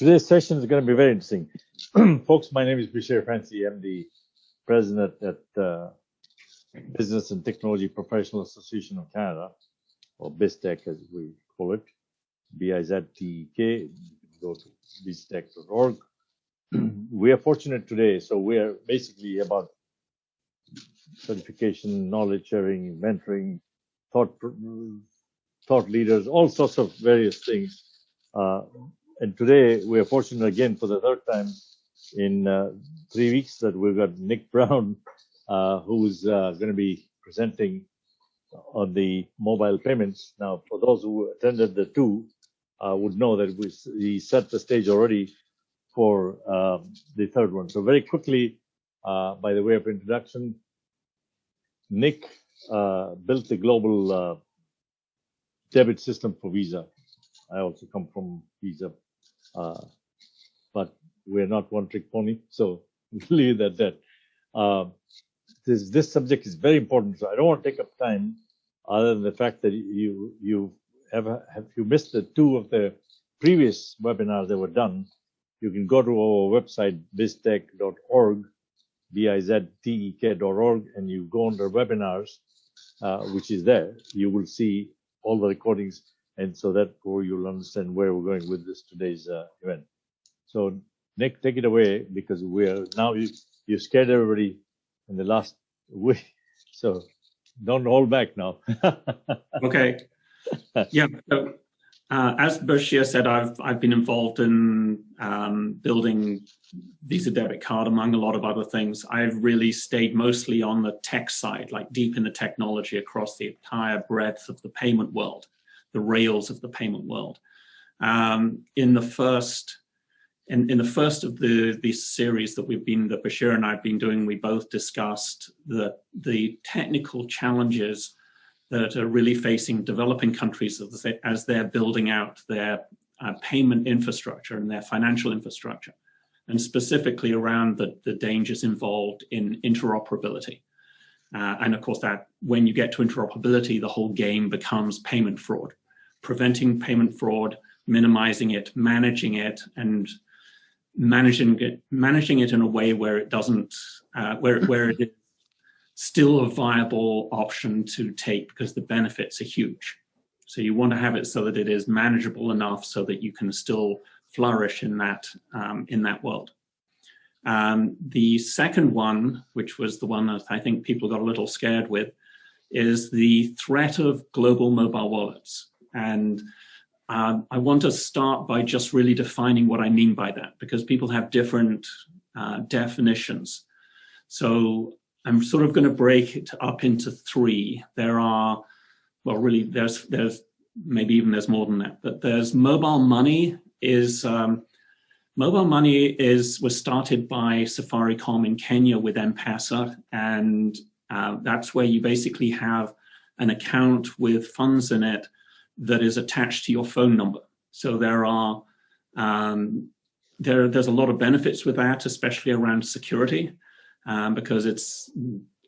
Today's session is going to be very interesting. Folks, my name is Bashir Fancy. I'm the president at Business and Technology Professional Association of Canada, or BIZTEK as we call it, BIZTEK. You can go to biztek.org. We are fortunate today, so we are basically about certification, knowledge sharing, mentoring, thought leaders, all sorts of various things. And today we are fortunate again for the third time in 3 weeks that we've got Nick Brown, who's going to be presenting on the mobile payments. Now, for those who attended the two, would know that we set the stage already for the third one. So very quickly, by the way of introduction, Nick built the global debit system for Visa. I also come from Visa, but we're not one-trick pony, so we'll leave it at that. This subject is very important, so I don't want to take up time other than the fact that you missed the two of the previous webinars that were done. You can go to our website, biztek.org, biztek.org, and you go under webinars, which is there. You will see all the recordings, and so that way you'll understand where we're going with this today's event. So, Nick, take it away, because we're now you scared everybody in the last week, so don't hold back now. Okay. Yeah. So, as Bashir said, I've been involved in building Visa debit card, among a lot of other things. I've really stayed mostly on the tech side, like deep in the technology across the entire breadth of the payment world, the rails of the payment world. In the first of these series that Bashir and I have been doing, we both discussed the technical challenges that are really facing developing countries as they're building out their payment infrastructure and their financial infrastructure, and specifically around the dangers involved in interoperability. And of course, that when you get to interoperability, the whole game becomes payment fraud, preventing payment fraud, minimizing it, managing it, and managing it in a way where it doesn't, where it is still a viable option to take, because the benefits are huge. So you want to have it so that it is manageable enough so that you can still flourish in that world. The second one, which was the one that I think people got a little scared with, is the threat of global mobile wallets. And I want to start by just really defining what I mean by that, because people have different definitions. So I'm sort of going to break it up into three. There are, well, really, there's maybe even there's more than that, but there's mobile money was started by Safaricom in Kenya with M-Pesa, and that's where you basically have an account with funds in it that is attached to your phone number. So there are there's a lot of benefits with that, especially around security. Because it's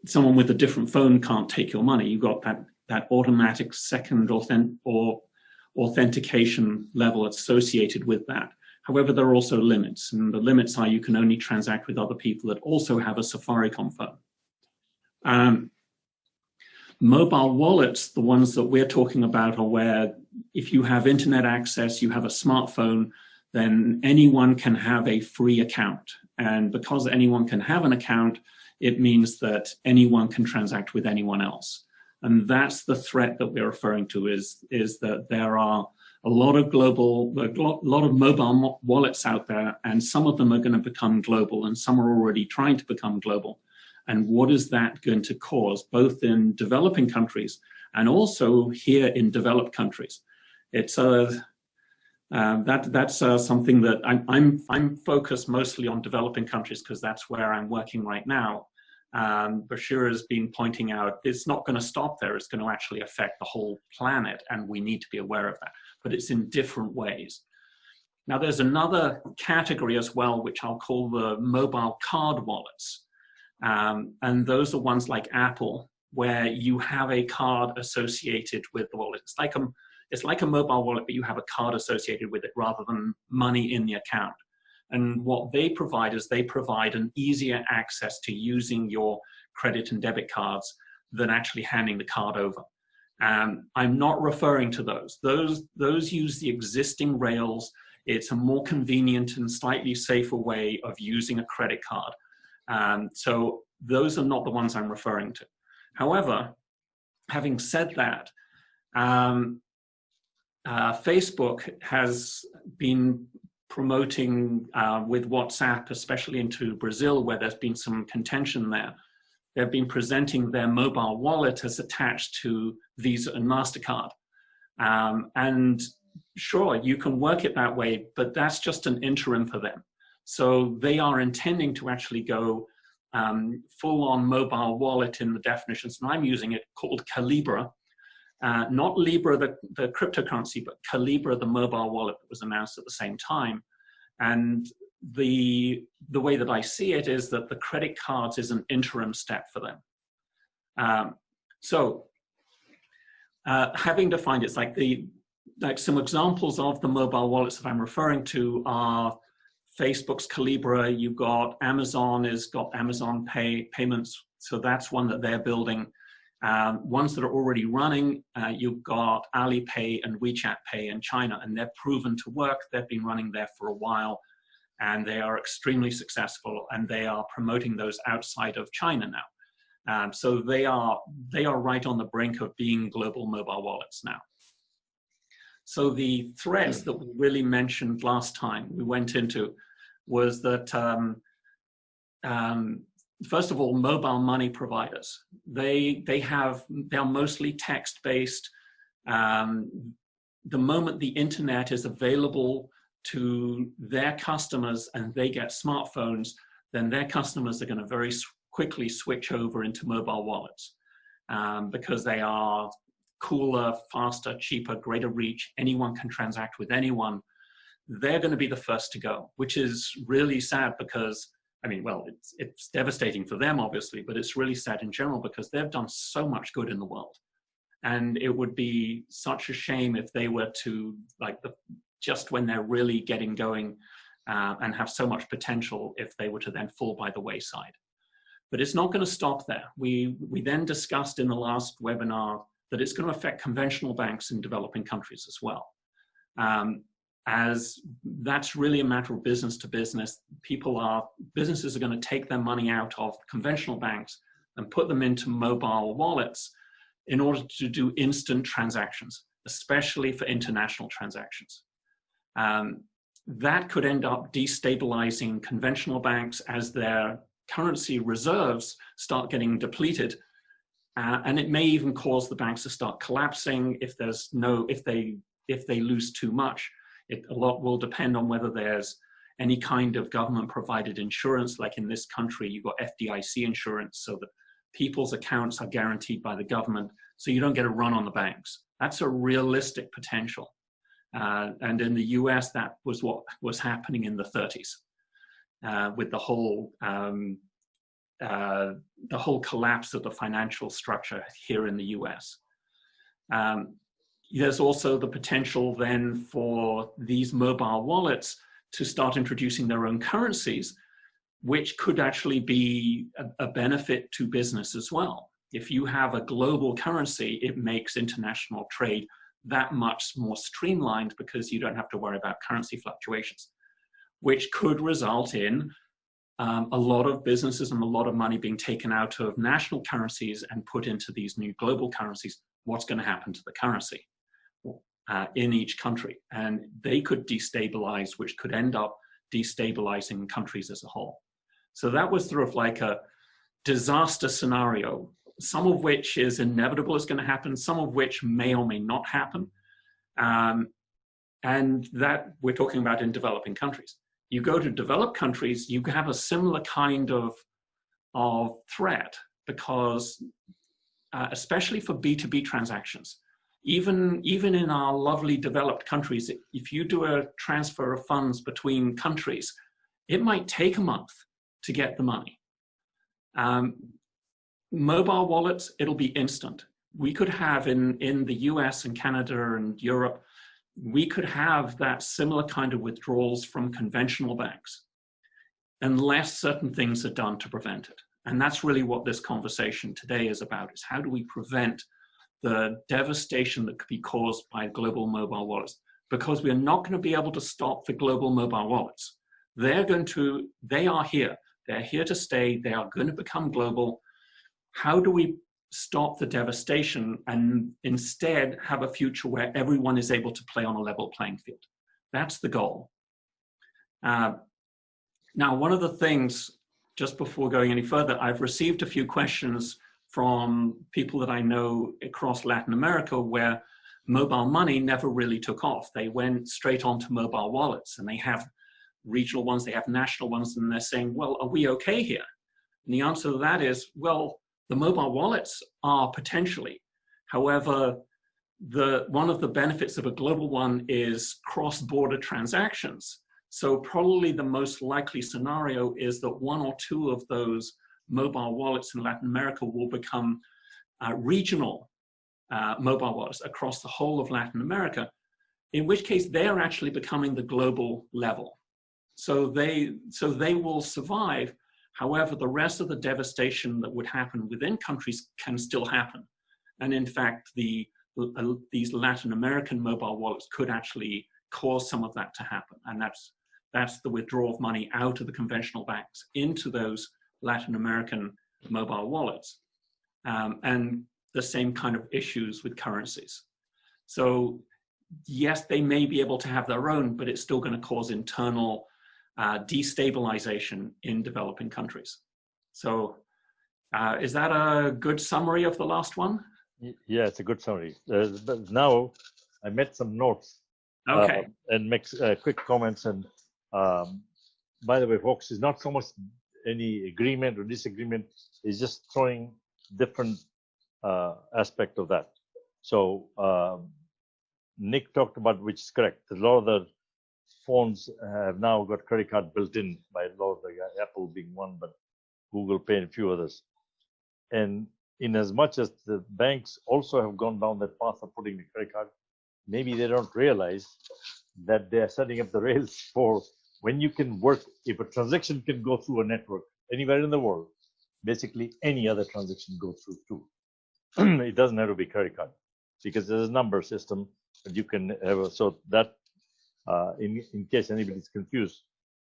someone with a different phone can't take your money. You've got that automatic second authentication level associated with that. However, there are also limits, and the limits are you can only transact with other people that also have a Safaricom phone. Mobile wallets, the ones that we're talking about, are where if you have internet access, you have a smartphone, then anyone can have a free account. And because anyone can have an account, it means that anyone can transact with anyone else. And that's the threat that we're referring to, is that there are a lot of mobile wallets out there, and some of them are going to become global, and some are already trying to become global. And what is that going to cause, both in developing countries and also here in developed countries? It's that's something that I'm focused mostly on developing countries, because that's where I'm working right now. Bashir has been pointing out it's not going to stop there. It's going to actually affect the whole planet, and we need to be aware of that. But it's in different ways. Now, there's another category as well, which I'll call the mobile card wallets. And those are ones like Apple, where you have a card associated with the wallet. it's like a mobile wallet, but you have a card associated with it rather than money in the account. And what they provide is they provide an easier access to using your credit and debit cards than actually handing the card over. I'm not referring to those. Those use the existing rails. It's a more convenient and slightly safer way of using a credit card. So those are not the ones I'm referring to. However, having said that, Facebook has been promoting with WhatsApp, especially into Brazil, where there's been some contention there. They've been presenting their mobile wallet as attached to Visa and MasterCard. And sure, you can work it that way, but that's just an interim for them. So they are intending to actually go full-on mobile wallet in the definitions, and I'm using it, called Calibra. Not Libra, the cryptocurrency, but Calibra, the mobile wallet that was announced at the same time. And the way that I see it is that the credit cards is an interim step for them. Having defined it's like some examples of the mobile wallets that I'm referring to are Facebook's Calibra. You've got Amazon has got Amazon Payments, so that's one that they're building. Ones that are already running, you've got Alipay and WeChat Pay in China, and they're proven to work. They've been running there for a while, and they are extremely successful, and they are promoting those outside of China now. So they are right on the brink of being global mobile wallets now. So the threats that we really mentioned last time we went into was that first of all, mobile money providers, they are mostly text-based. The moment the internet is available to their customers and they get smartphones, then their customers are going to very quickly switch over into mobile wallets because they are cooler, faster, cheaper, greater reach. Anyone can transact with anyone. They're going to be the first to go, which is really sad because, I mean, well, it's devastating for them, obviously, but it's really sad in general because they've done so much good in the world. And it would be such a shame if they were to, just when they're really getting going and have so much potential, if they were to then fall by the wayside. But it's not going to stop there. We then discussed in the last webinar that it's going to affect conventional banks in developing countries as well. As that's really a matter of business to business. Businesses are going to take their money out of conventional banks and put them into mobile wallets in order to do instant transactions, especially for international transactions. That could end up destabilizing conventional banks as their currency reserves start getting depleted. And it may even cause the banks to start collapsing if they lose too much. A lot will depend on whether there's any kind of government provided insurance, like in this country, you've got FDIC insurance, so that people's accounts are guaranteed by the government, so you don't get a run on the banks. That's a realistic potential. And in the US, that was what was happening in the 30s with the whole collapse of the financial structure here in the US. There's also the potential then for these mobile wallets to start introducing their own currencies, which could actually be a benefit to business as well. If you have a global currency, it makes international trade that much more streamlined because you don't have to worry about currency fluctuations, which could result in a lot of businesses and a lot of money being taken out of national currencies and put into these new global currencies. What's going to happen to the currency in each country? And they could destabilize, which could end up destabilizing countries as a whole. So that was sort of like a disaster scenario, some of which is inevitable is going to happen, some of which may or may not happen. And that we're talking about in developing countries. You go to developed countries, you have a similar kind of threat because especially for B2B transactions, even in our lovely developed countries, if you do a transfer of funds between countries, it might take a month to get the money. Mobile wallets, it'll be instant. we could have in the US and Canada and Europe, we could have that similar kind of withdrawals from conventional banks unless certain things are done to prevent it. And that's really what this conversation today is about, is how do we prevent the devastation that could be caused by global mobile wallets? Because we're not going to be able to stop the global mobile wallets. They are here. They're here to stay. They are going to become global. How do we stop the devastation and instead have a future where everyone is able to play on a level playing field? That's the goal. Now, one of the things, just before going any further, I've received a few questions from people that I know across Latin America where mobile money never really took off. They went straight onto mobile wallets, and they have regional ones, they have national ones, and they're saying, well, are we okay here? And the answer to that is, well, the mobile wallets are potentially. However, one of the benefits of a global one is cross-border transactions. So probably the most likely scenario is that one or two of those mobile wallets in Latin America will become regional mobile wallets across the whole of Latin America, in which case they're actually becoming the global level. So they will survive. However, the rest of the devastation that would happen within countries can still happen. And in fact, these Latin American mobile wallets could actually cause some of that to happen. And that's the withdrawal of money out of the conventional banks into those Latin American mobile wallets. And the same kind of issues with currencies. So yes, they may be able to have their own, but it's still going to cause internal destabilization in developing countries. So is that a good summary of the last one? Yeah, it's a good summary. But now I made some notes. Okay. And make quick comments. And by the way, folks, it's not so much any agreement or disagreement. It's just throwing different aspect of that. So Nick talked about, which is correct. A lot of the phones have now got credit card built in, by a lot of the Apple being one, but Google Pay and a few others. And in as much as the banks also have gone down that path of putting the credit card, maybe they don't realize that they are setting up the rails for when you can work, if a transaction can go through a network anywhere in the world, basically any other transaction goes through too. It doesn't have to be credit card because there's a number system that you can have. So that in case anybody's confused,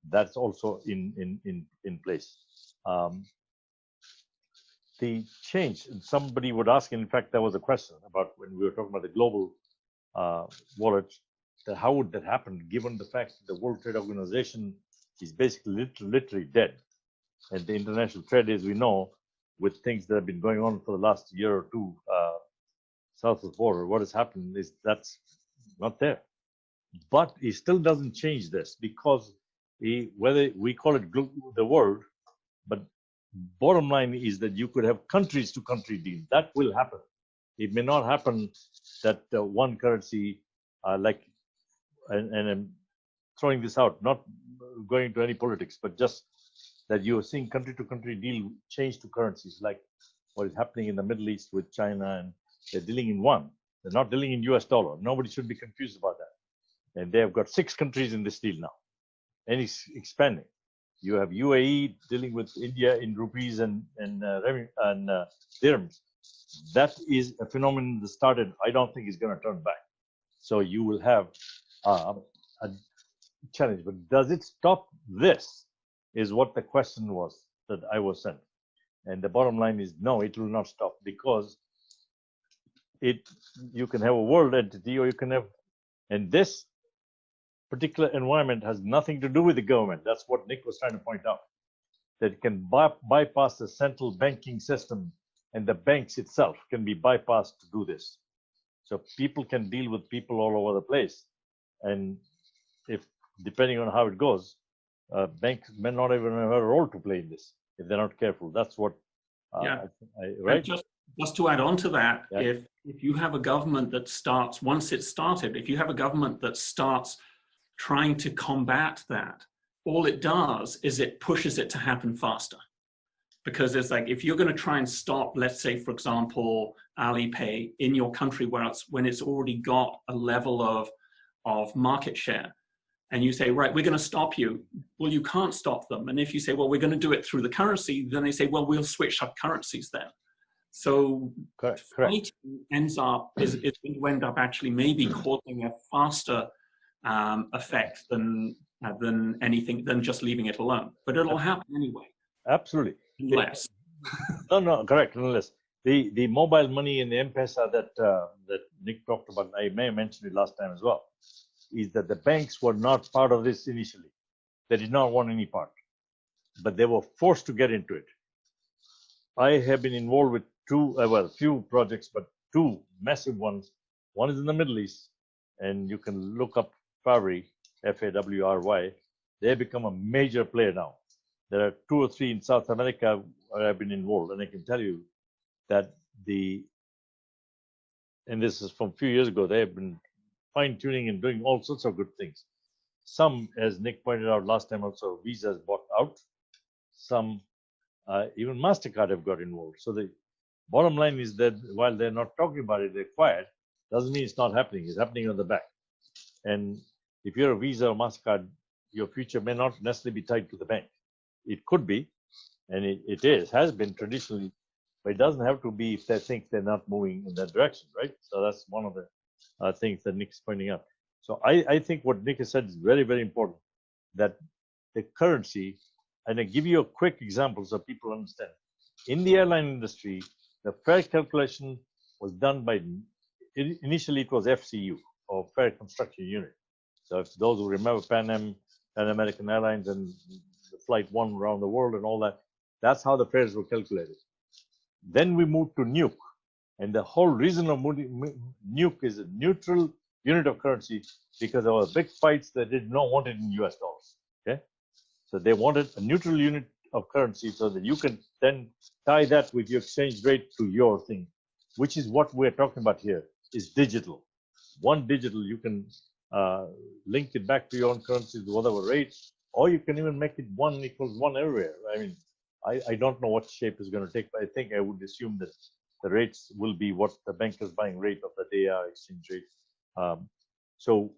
that's also in place. The change, and somebody would ask, in fact, there was a question about when we were talking about the global wallet, that how would that happen given the fact that the World Trade Organization is basically literally dead. And the international trade, as we know, with things that have been going on for the last year or two south of the border, what has happened is that's not there. But it still doesn't change this, because whether we call it the world, but bottom line is that you could have countries to country deals. That will happen. It may not happen that one currency, and I'm throwing this out, not going into any politics, but just that you're seeing country to country deal change to currencies, like what is happening in the Middle East with China, and they're dealing in one. They're not dealing in US dollar. Nobody should be confused about that. And they have got 6 countries in this deal now, and it's expanding. You have UAE dealing with India in rupees and dirhams. That is a phenomenon that started. I don't think it's going to turn back. So you will have a challenge. But does it stop this? Is what the question was that I was sent. And the bottom line is no, it will not stop, because you can have a world entity, or you can have, and this particular environment has nothing to do with the government. That's what Nick was trying to point out, that it can bypass the central banking system, and the banks itself can be bypassed to do this. So people can deal with people all over the place. And if, depending on how it goes, banks may not even have a role to play in this if they're not careful. That's what, right? Just to add on to that, yeah. if you have a government that starts, once it's started, if you have a government that starts trying to combat that, all it does is it pushes it to happen faster. Because it's like, if you're going to try and stop, let's say, for example, Alipay in your country when it's already got a level of market share. And you say, right, we're going to stop you. Well, you can't stop them. And if you say, well, we're going to do it through the currency, then they say, well, we'll switch up currencies then. So Correct. fighting is going to end up actually maybe causing a faster effect than just leaving it alone. But it'll happen anyway. Absolutely. Unless. No, correct. Unless the mobile money and the M-Pesa that Nick talked about, I may have mentioned it last time as well, is that the banks were not part of this initially. They did not want any part, but they were forced to get into it. I have been involved with few projects, but two massive ones. One is in the Middle East, and you can look up Fawry, Fawry. They have become a major player now. There are 2 or 3 in South America where I've been involved, and I can tell you that and this is from a few years ago, they have been fine-tuning and doing all sorts of good things. Some, as Nick pointed out last time also, Visa has bought out. Some, even MasterCard have got involved. So the bottom line is that while they're not talking about it, they're quiet, doesn't mean it's not happening. It's happening on the back. And if you're a Visa or MasterCard, your future may not necessarily be tied to the bank. It could be, and it has been traditionally, but it doesn't have to be if they think they're not moving in that direction, right? So that's one of the things that Nick's pointing out. So I think what Nick has said is very, very important, that the currency, and I give you a quick example so people understand. In the airline industry, the fare calculation was done by, initially it was FCU, or Fare Construction Unit. So if those who remember Pan American Airlines and the Flight 1 around the world and all that, that's how the fares were calculated. Then we moved to NUC. And the whole reason of NUC is a neutral unit of currency because there were big fights that did not want it in US dollars. Okay, so they wanted a neutral unit of currency so that you can then tie that with your exchange rate to your thing, which is what we're talking about here, is digital. One digital, you can link it back to your own currency with whatever rate, or you can even make it 1 equals 1 everywhere. I mean, I don't know what shape it's going to take, but I think I would assume that the rates will be what the banker's buying rate of the day exchange rate. So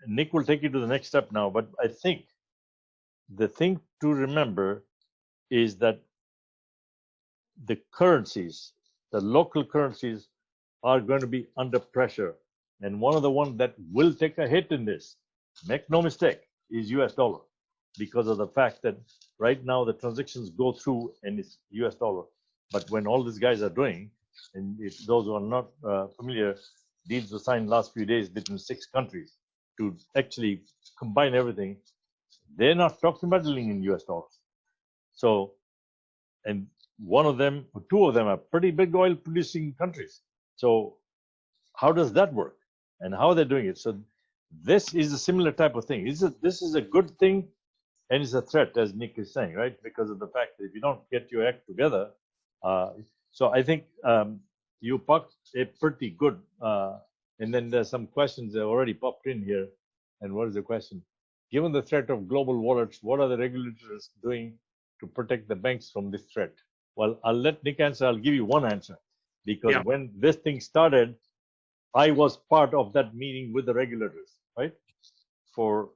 Nick will take you to the next step now, but I think the thing to remember is that the currencies, the local currencies, are going to be under pressure. And one of the ones that will take a hit in this, make no mistake, is US dollar, because of the fact that right now the transactions go through and it's US dollar. But when all these guys are doing, and if those who are not familiar, deals were signed last few days between 6 countries to actually combine everything. They're not talking about dealing in US dollars. So, and one of them, or 2 of them are pretty big oil producing countries. So how does that work? And how they're doing it? So this is a similar type of thing. This is a good thing, and it's a threat, as Nick is saying, right? Because of the fact that if you don't get your act together, so I think you popped a pretty good, and then there's some questions that already popped in here. And what is the question? Given the threat of global wallets, what are the regulators doing to protect the banks from this threat? Well, I'll let Nick answer. I'll give you one answer, because when this thing started, I was part of that meeting with the regulators, right? For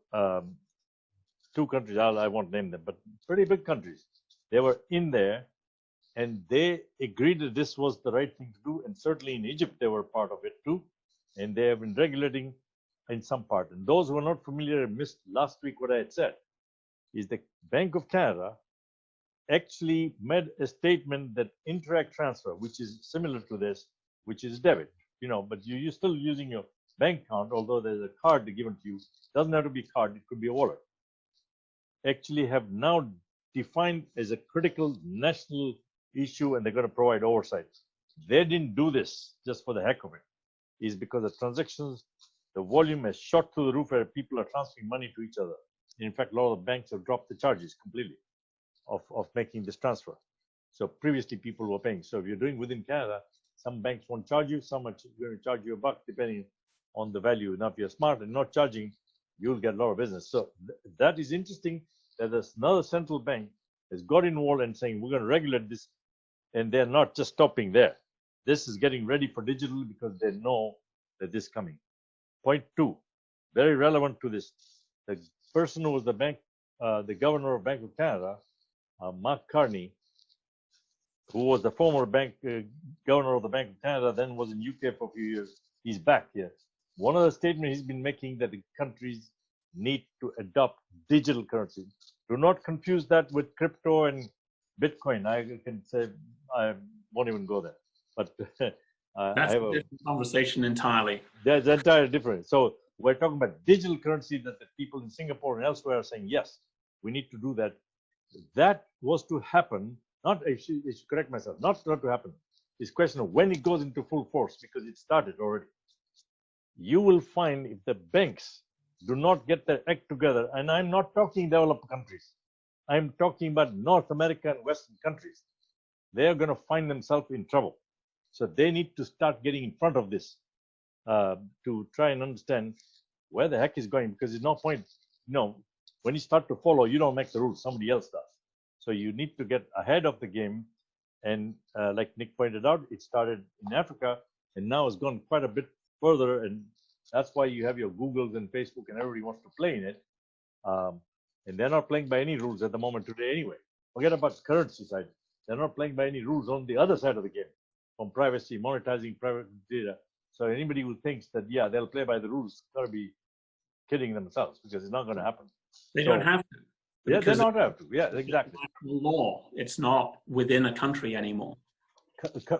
2 countries, I won't name them, but pretty big countries. They were in there, and they agreed that this was the right thing to do. And certainly in Egypt, they were part of it too. And they have been regulating in some part. And those who are not familiar and missed last week what I had said, is the Bank of Canada actually made a statement that Interact Transfer, which is similar to this, which is debit, but you're still using your bank account, although there's a card given to you. Doesn't have to be a card, it could be a wallet. Actually have now defined as a critical national issue, and they're going to provide oversight. They didn't do this just for the heck of it. It's because the transactions, the volume has shot through the roof where people are transferring money to each other. In fact, a lot of banks have dropped the charges completely of making this transfer. So previously people were paying. So if you're doing within Canada, some banks won't charge you, some are going to charge you $1 depending on the value. Now, if you're smart and not charging, you'll get a lot of business. So that is interesting that there's another central bank has got involved and saying we're going to regulate this, and they're not just stopping there. this is getting ready for digital because they know that this is coming. Point two, very relevant to this. The person who was the governor of Bank of Canada, Mark Carney, who was the former governor of the Bank of Canada, then was in UK for a few years. He's back here. One of the statements he's been making that the countries need to adopt digital currency. Do not confuse that with crypto and Bitcoin. I can say I won't even go there. But that's I have a different conversation entirely. That's entirely different. So we're talking about digital currency that the people in Singapore and elsewhere are saying, yes, we need to do that. That was to happen. Not, I should correct myself, not to happen. It's a question of when it goes into full force, because it started already. You will find if the banks do not get their act together, and I'm not talking developed countries, I'm talking about North America and Western countries, they're going to find themselves in trouble. So they need to start getting in front of this to try and understand where the heck is going, because there's no point, when you start to follow, you don't make the rules, somebody else does. So you need to get ahead of the game. And like Nick pointed out, it started in Africa and now it's gone quite a bit further. And that's why you have your Googles and Facebook and everybody wants to play in it. And they're not playing by any rules at the moment today anyway. Forget about the currency side. They're not playing by any rules on the other side of the game, from privacy, monetizing private data. So anybody who thinks that, yeah, they'll play by the rules, got to be kidding themselves, because it's not going to happen. They don't have to. Yeah, they don't have to. Yeah, exactly. It's law. It's not within a country anymore.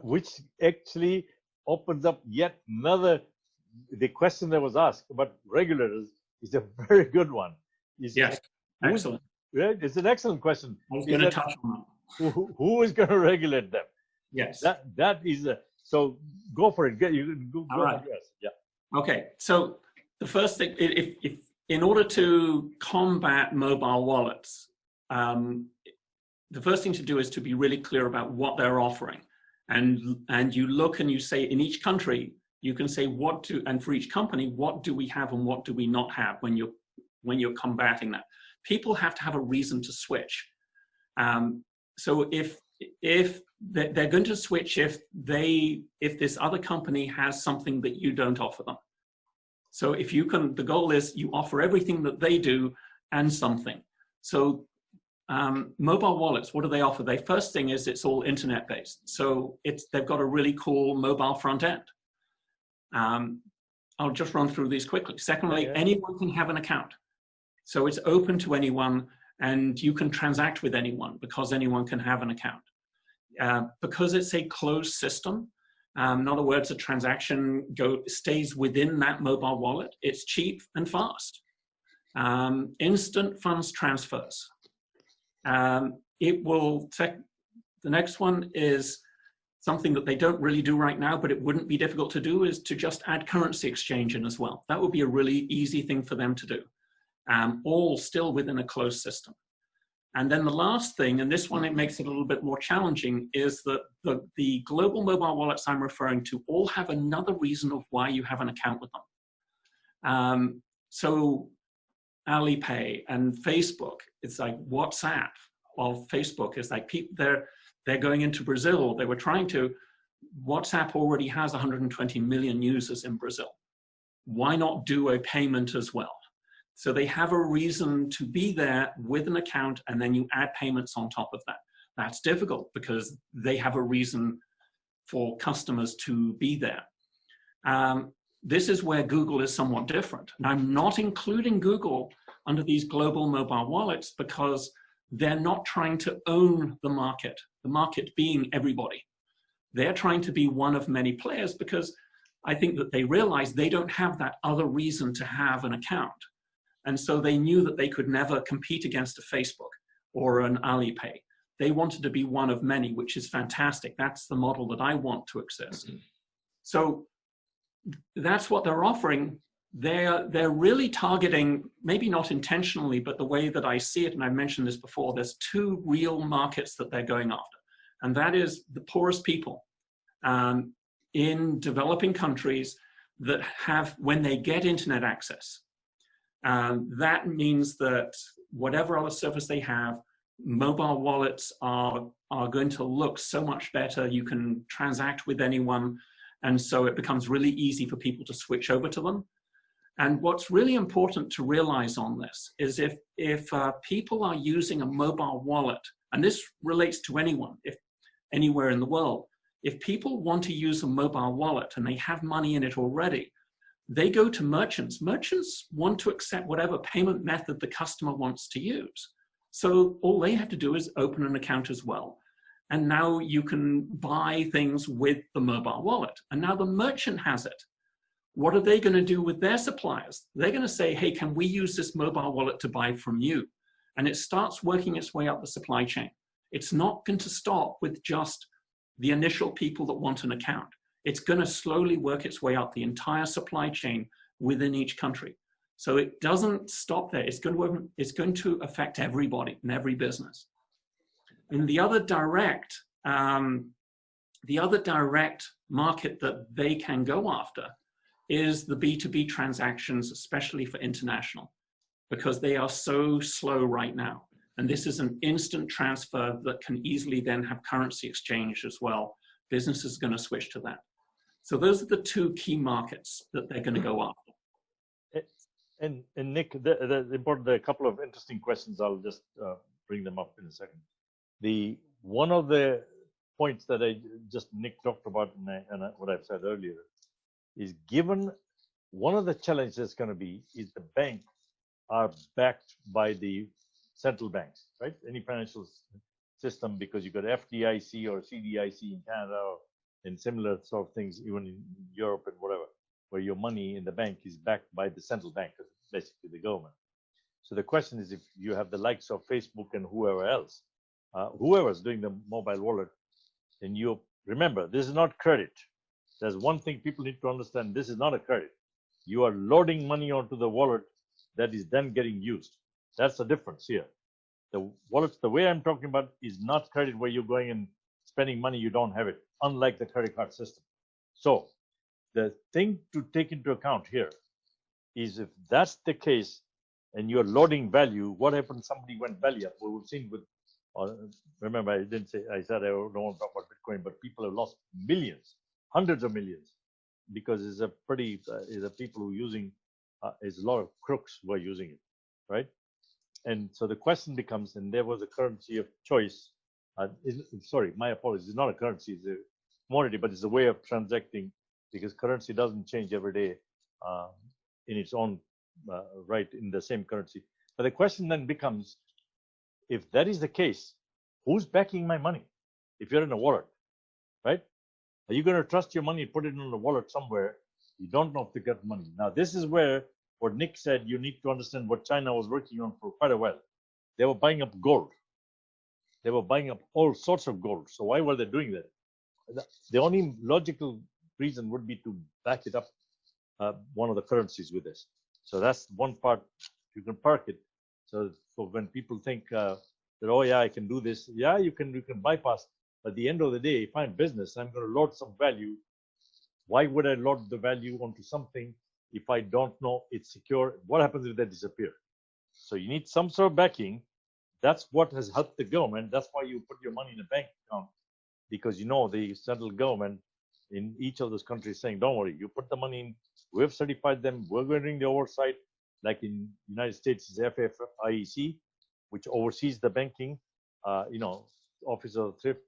Which actually opens up yet another. The question that was asked about regulators is a very good one. Yes, excellent. Right? It's an excellent question. I was going to touch on that. Who is going to regulate them? Yes. That is so. Go for it. Go all right. Yeah. Okay. So the first thing, if in order to combat mobile wallets, the first thing to do is to be really clear about what they're offering. And you look and you say, in each country, you can say and for each company, what do we have and what do we not have when you're combating that? People have to have a reason to switch. So if they're going to switch if this other company has something that you don't offer them. So if you can, the goal is you offer everything that they do and something. So mobile wallets, what do they offer? The first thing is it's all internet based. So they've got a really cool mobile front end. I'll just run through these quickly. Secondly, anyone can have an account. So it's open to anyone and you can transact with anyone because anyone can have an account. Because it's a closed system, in other words, a transaction stays within that mobile wallet. It's cheap and fast. Instant funds transfers. The next one is something that they don't really do right now, but it wouldn't be difficult to do, is to just add currency exchange in as well. That would be a really easy thing for them to do, all still within a closed system. And then the last thing, and this one, it makes it a little bit more challenging, is that the global mobile wallets I'm referring to all have another reason of why you have an account with them. So Alipay and Facebook, it's like WhatsApp of Facebook. It's like they're going into Brazil. They were trying to, WhatsApp already has 120 million users in Brazil. Why not do a payment as well? So they have a reason to be there with an account, and then you add payments on top of that. That's difficult because they have a reason for customers to be there. This is where Google is somewhat different. And I'm not including Google under these global mobile wallets because they're not trying to own the market being everybody. They're trying to be one of many players because I think that they realize they don't have that other reason to have an account. And so they knew that they could never compete against a Facebook or an Alipay. They wanted to be one of many, which is fantastic. That's the model that I want to exist. Mm-hmm. So that's what they're offering. They're really targeting, maybe not intentionally, but the way that I see it, and I mentioned this before, there's two real markets that they're going after. And that is the poorest people in developing countries that have, when they get internet access, that means that whatever other service they have, mobile wallets are going to look so much better. You can transact with anyone. And so it becomes really easy for people to switch over to them. And what's really important to realize on this is if people are using a mobile wallet, and this relates to anyone, if anywhere in the world, if people want to use a mobile wallet and they have money in it already, they go to merchants. Merchants want to accept whatever payment method the customer wants to use. So all they have to do is open an account as well. And now you can buy things with the mobile wallet. And now the merchant has it. What are they going to do with their suppliers? They're going to say, hey, can we use this mobile wallet to buy from you? And it starts working its way up the supply chain. It's not going to stop with just the initial people that want an account. It's going to slowly work its way up the entire supply chain within each country. So it doesn't stop there. It's going to affect everybody and every business. And the other direct market that they can go after is the B2B transactions, especially for international, because they are so slow right now. And this is an instant transfer that can easily then have currency exchange as well. Businesses are going to switch to that. So those are the two key markets that they're going to go after. And Nick, a couple of interesting questions. I'll just bring them up in a second. One of the points that Nick talked about, and what I've said earlier, is given one of the challenges that's going to be is the bank are backed by the central banks, right? Any financial system, because you've got FDIC or CDIC in Canada or in similar sort of things, even in Europe and whatever, where your money in the bank is backed by the central bank, basically the government. So the question is, if you have the likes of Facebook and whoever else, whoever's doing the mobile wallet, and you remember, this is not credit. There's one thing people need to understand: this is not a credit. You are loading money onto the wallet that is then getting used. That's the difference here. The wallets, the way I'm talking about, is not credit where you're going and spending money you don't have it, unlike the credit card system. So the thing to take into account here is, if that's the case and you're loading value, what happens if somebody went belly up? Well, we've seen with, remember, I said I don't want to talk about Bitcoin, but people have lost millions, hundreds of millions, because it's people who are using, is a lot of crooks who are using it, right? And so the question becomes, and there was a currency of choice. Sorry, my apologies. It's not a currency; it's a commodity, but it's a way of transacting, because currency doesn't change every day in its own right in the same currency. But the question then becomes, if that is the case, who's backing my money? If you're in a wallet, right? Are you going to trust your money and put it in a wallet somewhere? You don't know if they got money. Now, this is where what Nick said, you need to understand what China was working on for quite a while. They were buying up gold. They were buying up all sorts of gold. So why were they doing that? The only logical reason would be to back it up, one of the currencies with this. So that's one part. You can park it. So when people think that, oh yeah, I can do this, yeah, you can bypass. But at the end of the day, if I'm business, I'm going to load some value. Why would I load the value onto something if I don't know it's secure? What happens if they disappear? So you need some sort of backing. That's what has helped the government. That's why you put your money in a bank account, because you know the central government in each of those countries saying, don't worry, you put the money in, we've certified them, we're going to bring the oversight. Like in the United States is FFIEC, which oversees the banking, Office of Thrift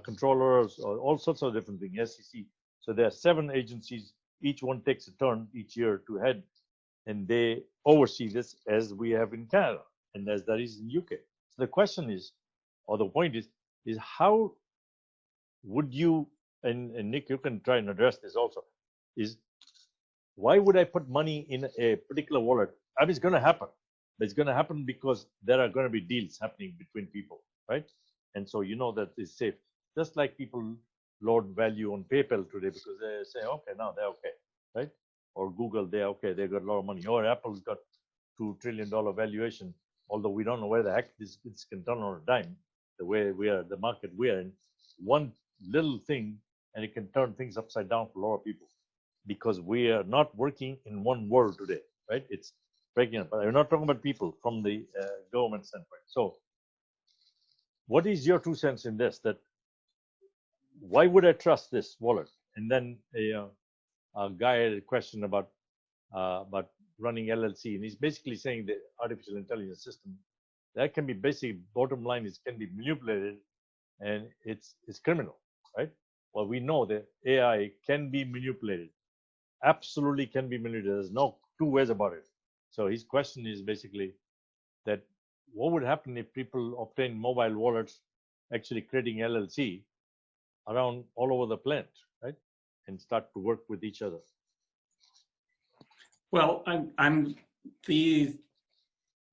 Controllers, or all sorts of different things, SEC. So there are 7 agencies, each one takes a turn each year to head, and they oversee this, as we have in Canada and as that is in UK. So the question is, or the point is how would you, and Nick, you can try and address this also, is why would I put money in a particular wallet? I mean, it's going to happen. It's going to happen because there are going to be deals happening between people, right? And so you know that it's safe. Just like people load value on PayPal today because they say, okay, now they're okay, right? Or Google, they're okay, they got a lot of money. Or Apple's got $2 trillion valuation, although we don't know where the heck this can turn on a dime, the way we are, the market we are in. One little thing, and it can turn things upside down for a lot of people, because we are not working in one world today, right? It's breaking up. But I'm not talking about people from the government standpoint. So what is your 2 cents in this? That why would I trust this wallet? And then a guy had a question about running LLC, and he's basically saying the artificial intelligence system that can be basically, bottom line is, can be manipulated, and it's criminal, right? Well, we know that AI can be manipulated, absolutely can be manipulated. There's no two ways about it. So his question is basically that what would happen if people obtain mobile wallets, actually creating LLC around all over the planet, right? And start to work with each other. Well,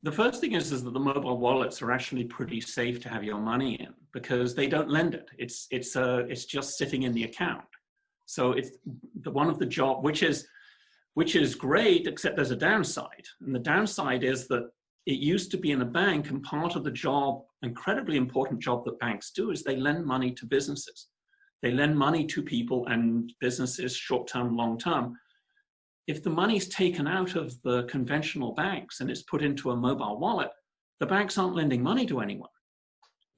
the first thing is that the mobile wallets are actually pretty safe to have your money in because they don't lend it. It's just sitting in the account. So it's one of the job, which is great, except there's a downside. And the downside is that it used to be in a bank, and part of the job, incredibly important job that banks do, is they lend money to businesses. They lend money to people and businesses, short-term, long-term. If the money's taken out of the conventional banks and it's put into a mobile wallet, the banks aren't lending money to anyone.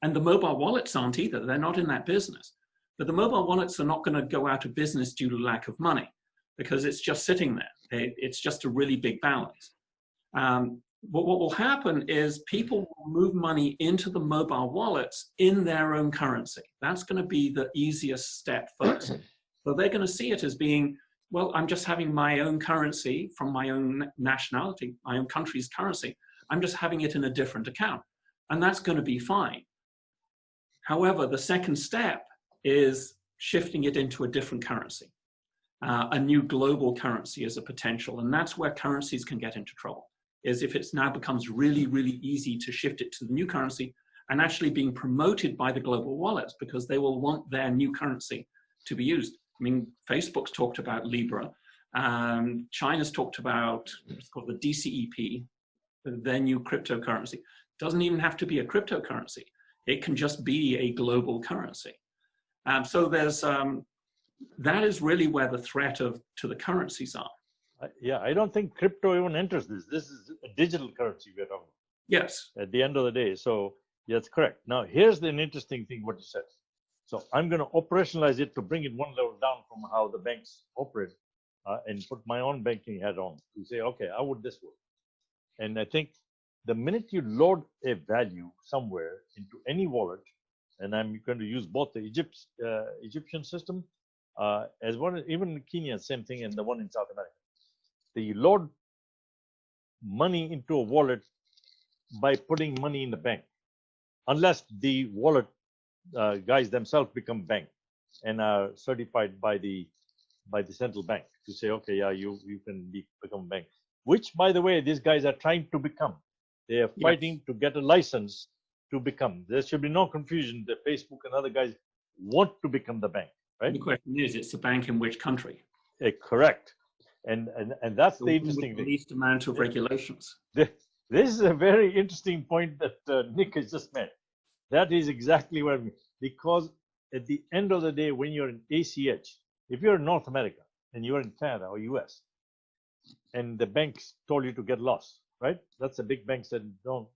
And the mobile wallets aren't either. They're not in that business. But the mobile wallets are not going to go out of business due to lack of money because it's just sitting there. It's just a really big balance. What will happen is people will move money into the mobile wallets in their own currency. That's going to be the easiest step first. So they're going to see it as being, well, I'm just having my own currency from my own nationality, my own country's currency. I'm just having it in a different account. And that's going to be fine. However, the second step is shifting it into a different currency. A new global currency is a potential. And that's where currencies can get into trouble, is if it now becomes really, really easy to shift it to the new currency and actually being promoted by the global wallets because they will want their new currency to be used. I mean, Facebook's talked about Libra. China's talked about what's called the DCEP, their new cryptocurrency. It doesn't even have to be a cryptocurrency. It can just be a global currency. So there's that is really where the threat to the currencies are. Yeah, I don't think crypto even enters this. This is a digital currency we're talking about. Yes. At the end of the day. So yeah, that's correct. Now, here's an interesting thing what you said. So I'm going to operationalize it to bring it one level down from how the banks operate and put my own banking hat on to say, okay, how would this work? And I think the minute you load a value somewhere into any wallet, and I'm going to use both the Egyptian system as one, even Kenya, same thing, and the one in South America. You load money into a wallet by putting money in the bank, unless the wallet guys themselves become bank and are certified by the central bank to say, okay, yeah, you can become a bank. Which, by the way, these guys are trying to become. They are fighting to get a license to become. There should be no confusion that Facebook and other guys want to become the bank, right? The question is, it's a bank in which country? Correct. And that's the interesting thing. The least amount of regulations. This is a very interesting point that Nick has just made. That is exactly what I mean. Because at the end of the day, when you're in ACH, if you're in North America and you're in Canada or US, and the banks told you to get lost, right? That's a big bank said, you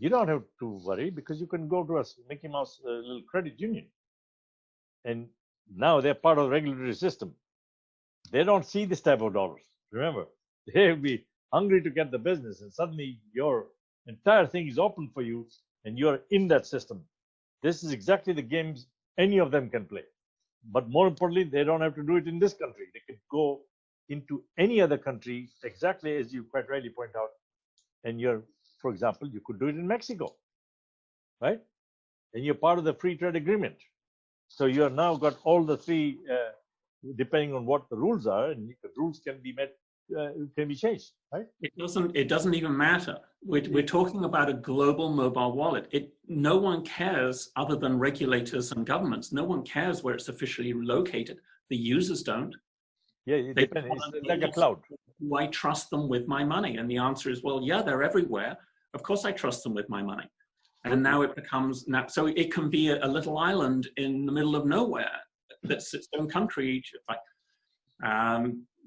don't have to worry because you can go to a Mickey Mouse little credit union. And now they're part of the regulatory system. They don't see this type of dollars. Remember, they'll be hungry to get the business, and suddenly your entire thing is open for you, and you're in that system. This is exactly the games any of them can play. But more importantly, they don't have to do it in this country. They could go into any other country, exactly as you quite rightly point out. And for example, you could do it in Mexico, right? And you're part of the free trade agreement. So you have now got all the three, depending on what the rules are, and the rules can be met, can be changed, right? It doesn't even matter. We're talking about a global mobile wallet. No one cares other than regulators and governments. No one cares where it's officially located. The users don't. Yeah, it depends. It's like a cloud. Do I trust them with my money? And the answer is, well, yeah, they're everywhere. Of course I trust them with my money. And now it becomes, so it can be a little island in the middle of nowhere that's its own country.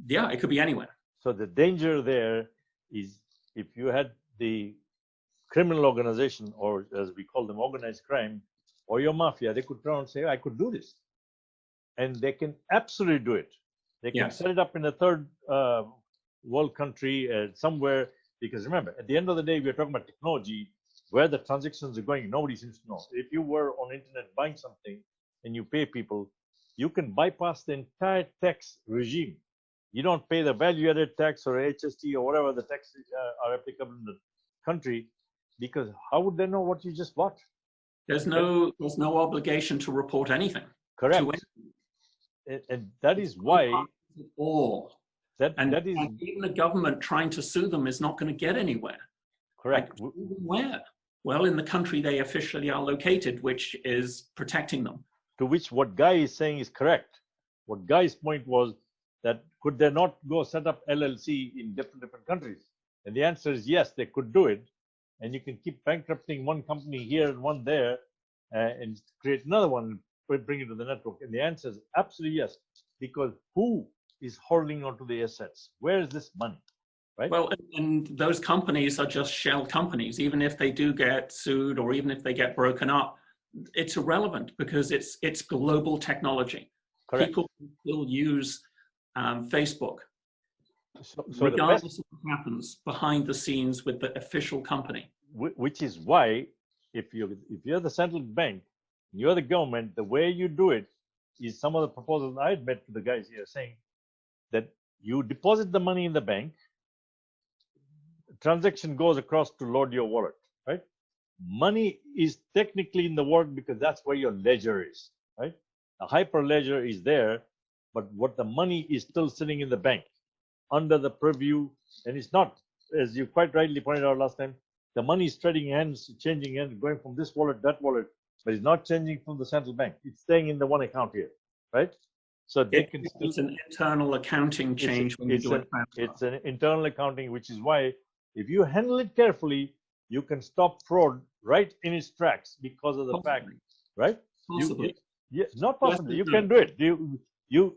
It could be anywhere. So the danger there is if you had the criminal organization, or as we call them, organized crime, or your mafia, they could turn and say, I could do this. And they can absolutely do it. They can set it up in a third world country somewhere, because remember, at the end of the day, we're talking about technology, where the transactions are going, nobody seems to know. If you were on internet buying something and you pay people, you can bypass the entire tax regime. You don't pay the value-added tax or HST or whatever the taxes are applicable in the country, because how would they know what you just bought? There's no obligation to report anything. Correct. And that is why and even the government trying to sue them is not going to get anywhere. Correct. Like, where? Well, in the country they officially are located, which is protecting them. To which what Guy is saying is correct. What Guy's point was that could they not go set up LLC in different countries? And the answer is yes, they could do it. And you can keep bankrupting one company here and one there and create another one, bring it to the network. And the answer is absolutely yes, because who is holding onto the assets? Where is this money? Right? Well, and those companies are just shell companies. Even if they do get sued or even if they get broken up, it's irrelevant because it's global technology. Correct. People will use Facebook, so regardless of what happens behind the scenes with the official company. Which is why, if you're the central bank, you're the government, the way you do it is some of the proposals I had met to the guys here saying that you deposit the money in the bank, transaction goes across to load your wallet, right? Money is technically in the wallet because that's where your ledger is, right? The hyper ledger is there, but what the money is still sitting in the bank under the purview, and it's not, as you quite rightly pointed out last time, the money is trading hands, changing hands, going from this wallet, that wallet, but it's not changing from the central bank. It's staying in the one account here, right? So they can still, it's an internal accounting change when you do it. It's an internal accounting, which is why if you handle it carefully, you can stop fraud right in its tracks because of the fact, right? Possibly. Not possibly. You can do it.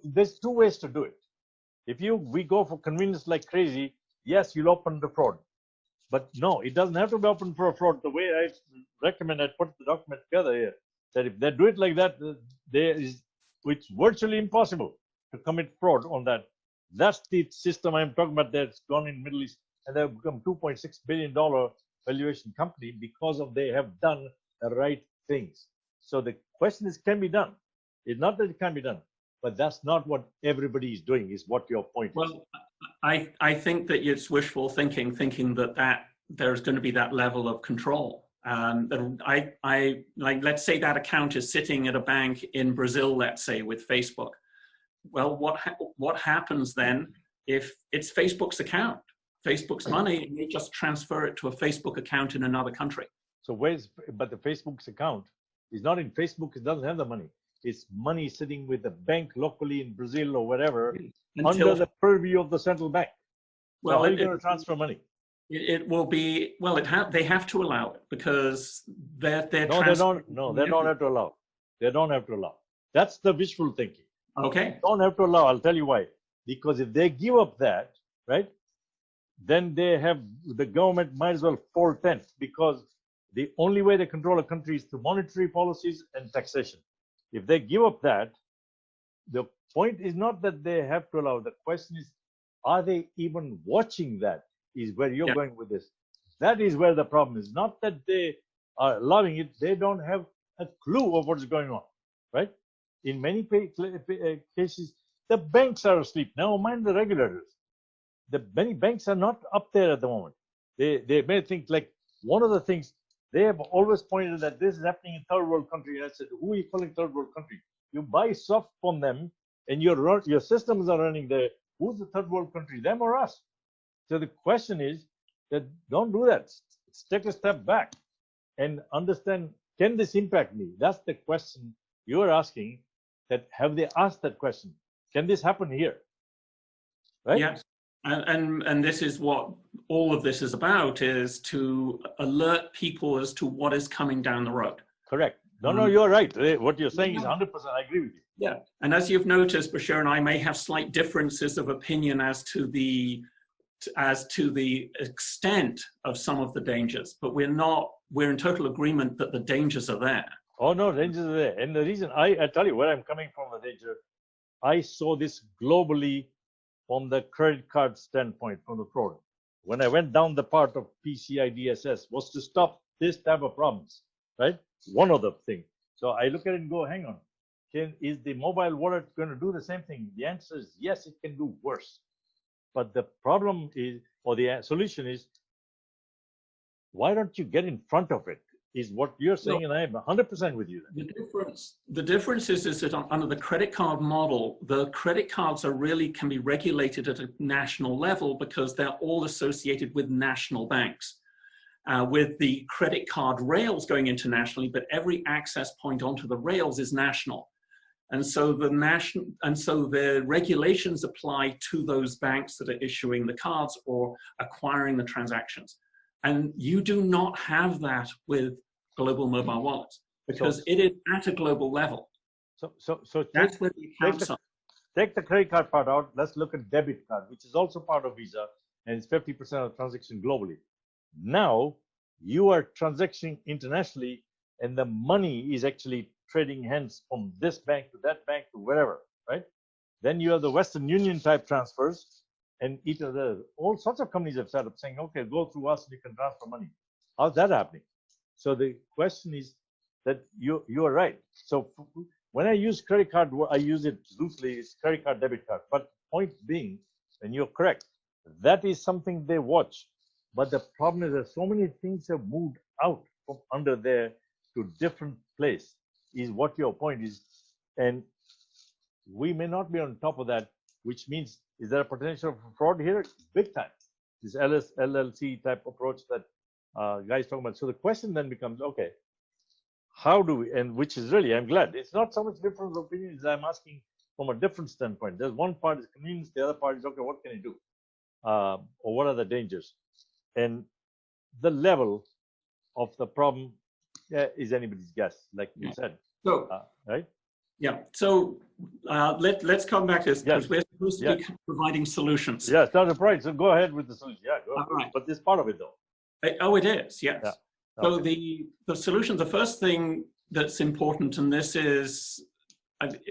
There's two ways to do it. If we go for convenience like crazy, yes, you'll open the fraud. But no, it doesn't have to be open for a fraud. The way I recommend, I put the document together here, that if they do it like that, it's virtually impossible to commit fraud on that. That's the system I'm talking about that's gone in Middle East, and they've become $2.6 billion valuation company because they have done the right things. So the question is, can be done? It's not that it can be done, but that's not what everybody is doing, is what your point is. Well, I think that it's wishful thinking that there's going to be that level of control. Like, let's say that account is sitting at a bank in Brazil, let's say, with Facebook. Well, what happens then if it's Facebook's account, Facebook's money, and they just transfer it to a Facebook account in another country? So but the Facebook's account is not in Facebook. It doesn't have the money. It's money sitting with the bank locally in Brazil or wherever, under the purview of the central bank. Well, so how are you going to transfer money? It will be, well, they have to allow it because they're they don't have to allow. They don't have to allow. That's the wishful thinking. Okay. They don't have to allow. I'll tell you why. Because if they give up that, right, then the government might as well fall tent, because the only way they control a country is through monetary policies and taxation. If they give up that, the point is not that they have to allow. The question is, are they even watching that? Is where you're going with this. That is where the problem is. Not that they are allowing it. They don't have a clue of what's going on, right? In many cases, the banks are asleep. Now mind the regulators. Many banks are not up there at the moment. They may think, like, one of the things they have always pointed that this is happening in third world country. And I said, who are you calling third world country? You buy soft from them and your systems are running there. Who's the third world country, them or us? So the question is that don't do that. Take a step back and understand, can this impact me? That's the question you're asking. That have they asked that question? Can this happen here? Right? Yes. And this is what all of this is about, is to alert people as to what is coming down the road. Correct. No, you're right. What you're saying is 100%. I agree with you. Yeah. And as you've noticed, Bashir and I may have slight differences of opinion as to the as to the extent of some of the dangers, but we're in total agreement that the dangers are there. Oh no, dangers are there. And the reason I tell you where I'm coming from the danger, I saw this globally from the credit card standpoint, from the fraud. When I went down the part of PCI DSS was to stop this type of problems, right? One of the things. So I look at it and go, hang on, is the mobile wallet going to do the same thing? The answer is yes, it can do worse. But the problem is, or the solution is, why don't you get in front of it? Is what you're saying, and I'm 100% with you. The difference is that under the credit card model, the credit cards can be regulated at a national level because they're all associated with national banks. With the credit card rails going internationally, but every access point onto the rails is national. And so the regulations apply to those banks that are issuing the cards or acquiring the transactions. And you do not have that with global mobile wallets because it is at a global level. So that's where the accounts are. Take the credit card part out. Let's look at debit card, which is also part of Visa, and it's 50% of transaction globally. Now you are transacting internationally, and the money is actually trading hands from this bank to that bank to wherever, right? Then you have the Western Union type transfers, and all sorts of companies have started saying, okay, go through us and you can transfer money. How's that happening? So the question is that you are right. So when I use credit card, I use it loosely, it's credit card, debit card. But point being, and you're correct, that is something they watch. But the problem is that so many things have moved out from under there to different place, is what your point is. And we may not be on top of that, which means, is there a potential for fraud here? Big time. This LLC type approach that guys talking about. So the question then becomes, okay, how do we, and which is really, I'm glad, it's not so much different opinions, I'm asking from a different standpoint. There's one part is convenience, the other part is, okay, what can you do? Or what are the dangers? And the level of the problem is anybody's guess, like you said. So, right? Yeah. So let's come back to this because we're supposed to be providing solutions. Yes, that's right. So go ahead with the solution. Yeah, go ahead. Right. But this part of it, though. Oh, it is. Yes. Yeah. So the solution, the first thing that's important, and this is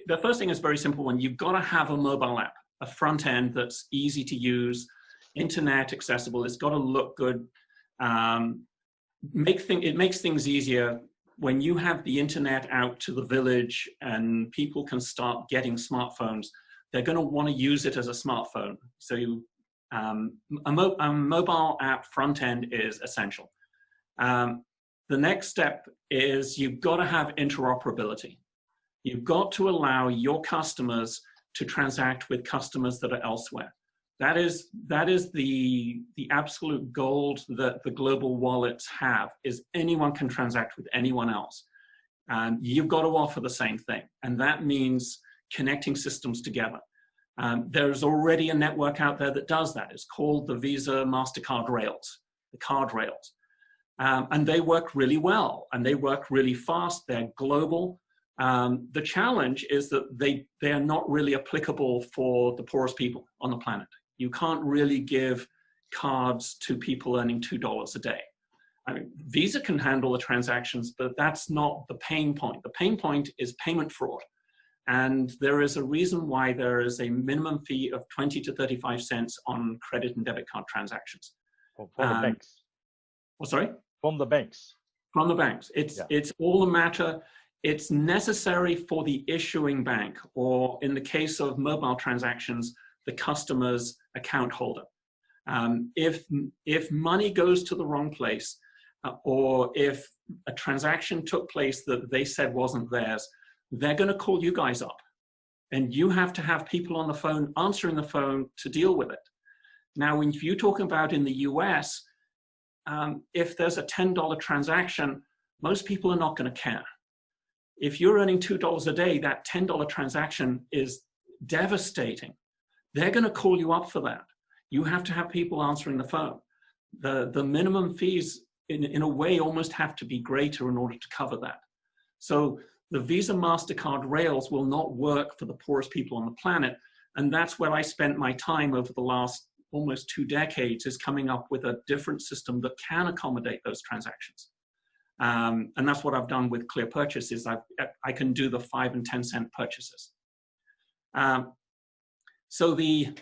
the first thing is very simple one. You've got to have a mobile app, a front end that's easy to use, internet accessible. It's got to look good. It makes things easier when you have the internet out to the village and people can start getting smartphones. They're going to want to use it as a smartphone. So a mobile app front end is essential. The next step is you've got to have interoperability. You've got to allow your customers to transact with customers that are elsewhere. That is the absolute gold that the global wallets have, is anyone can transact with anyone else. And you've got to offer the same thing. And that means connecting systems together. There's already a network out there that does that. It's called the Visa MasterCard Rails, the card rails. And they work really well and they work really fast. They're global. The challenge is that they are not really applicable for the poorest people on the planet. You can't really give cards to people earning $2 a day. I mean, Visa can handle the transactions, but that's not the pain point. The pain point is payment fraud. And there is a reason why there is a minimum fee of 20 to 35 cents on credit and debit card transactions. From the banks. Oh, sorry? From the banks. From the banks. It's all a matter. It's necessary for the issuing bank, or in the case of mobile transactions, the customer's account holder. If money goes to the wrong place, or if a transaction took place that they said wasn't theirs, they're going to call you guys up. And you have to have people on the phone answering the phone to deal with it. Now, if you're talking about in the US, if there's a $10 transaction, most people are not going to care. If you're earning $2 a day, that $10 transaction is devastating. They're going to call you up for that. You have to have people answering the phone. The minimum fees, in a way, almost have to be greater in order to cover that. So the Visa MasterCard rails will not work for the poorest people on the planet. And that's where I spent my time over the last almost 2 decades is coming up with a different system that can accommodate those transactions. And that's what I've done with Clear Purchase is I can do the 5 and 10 cent purchases. So the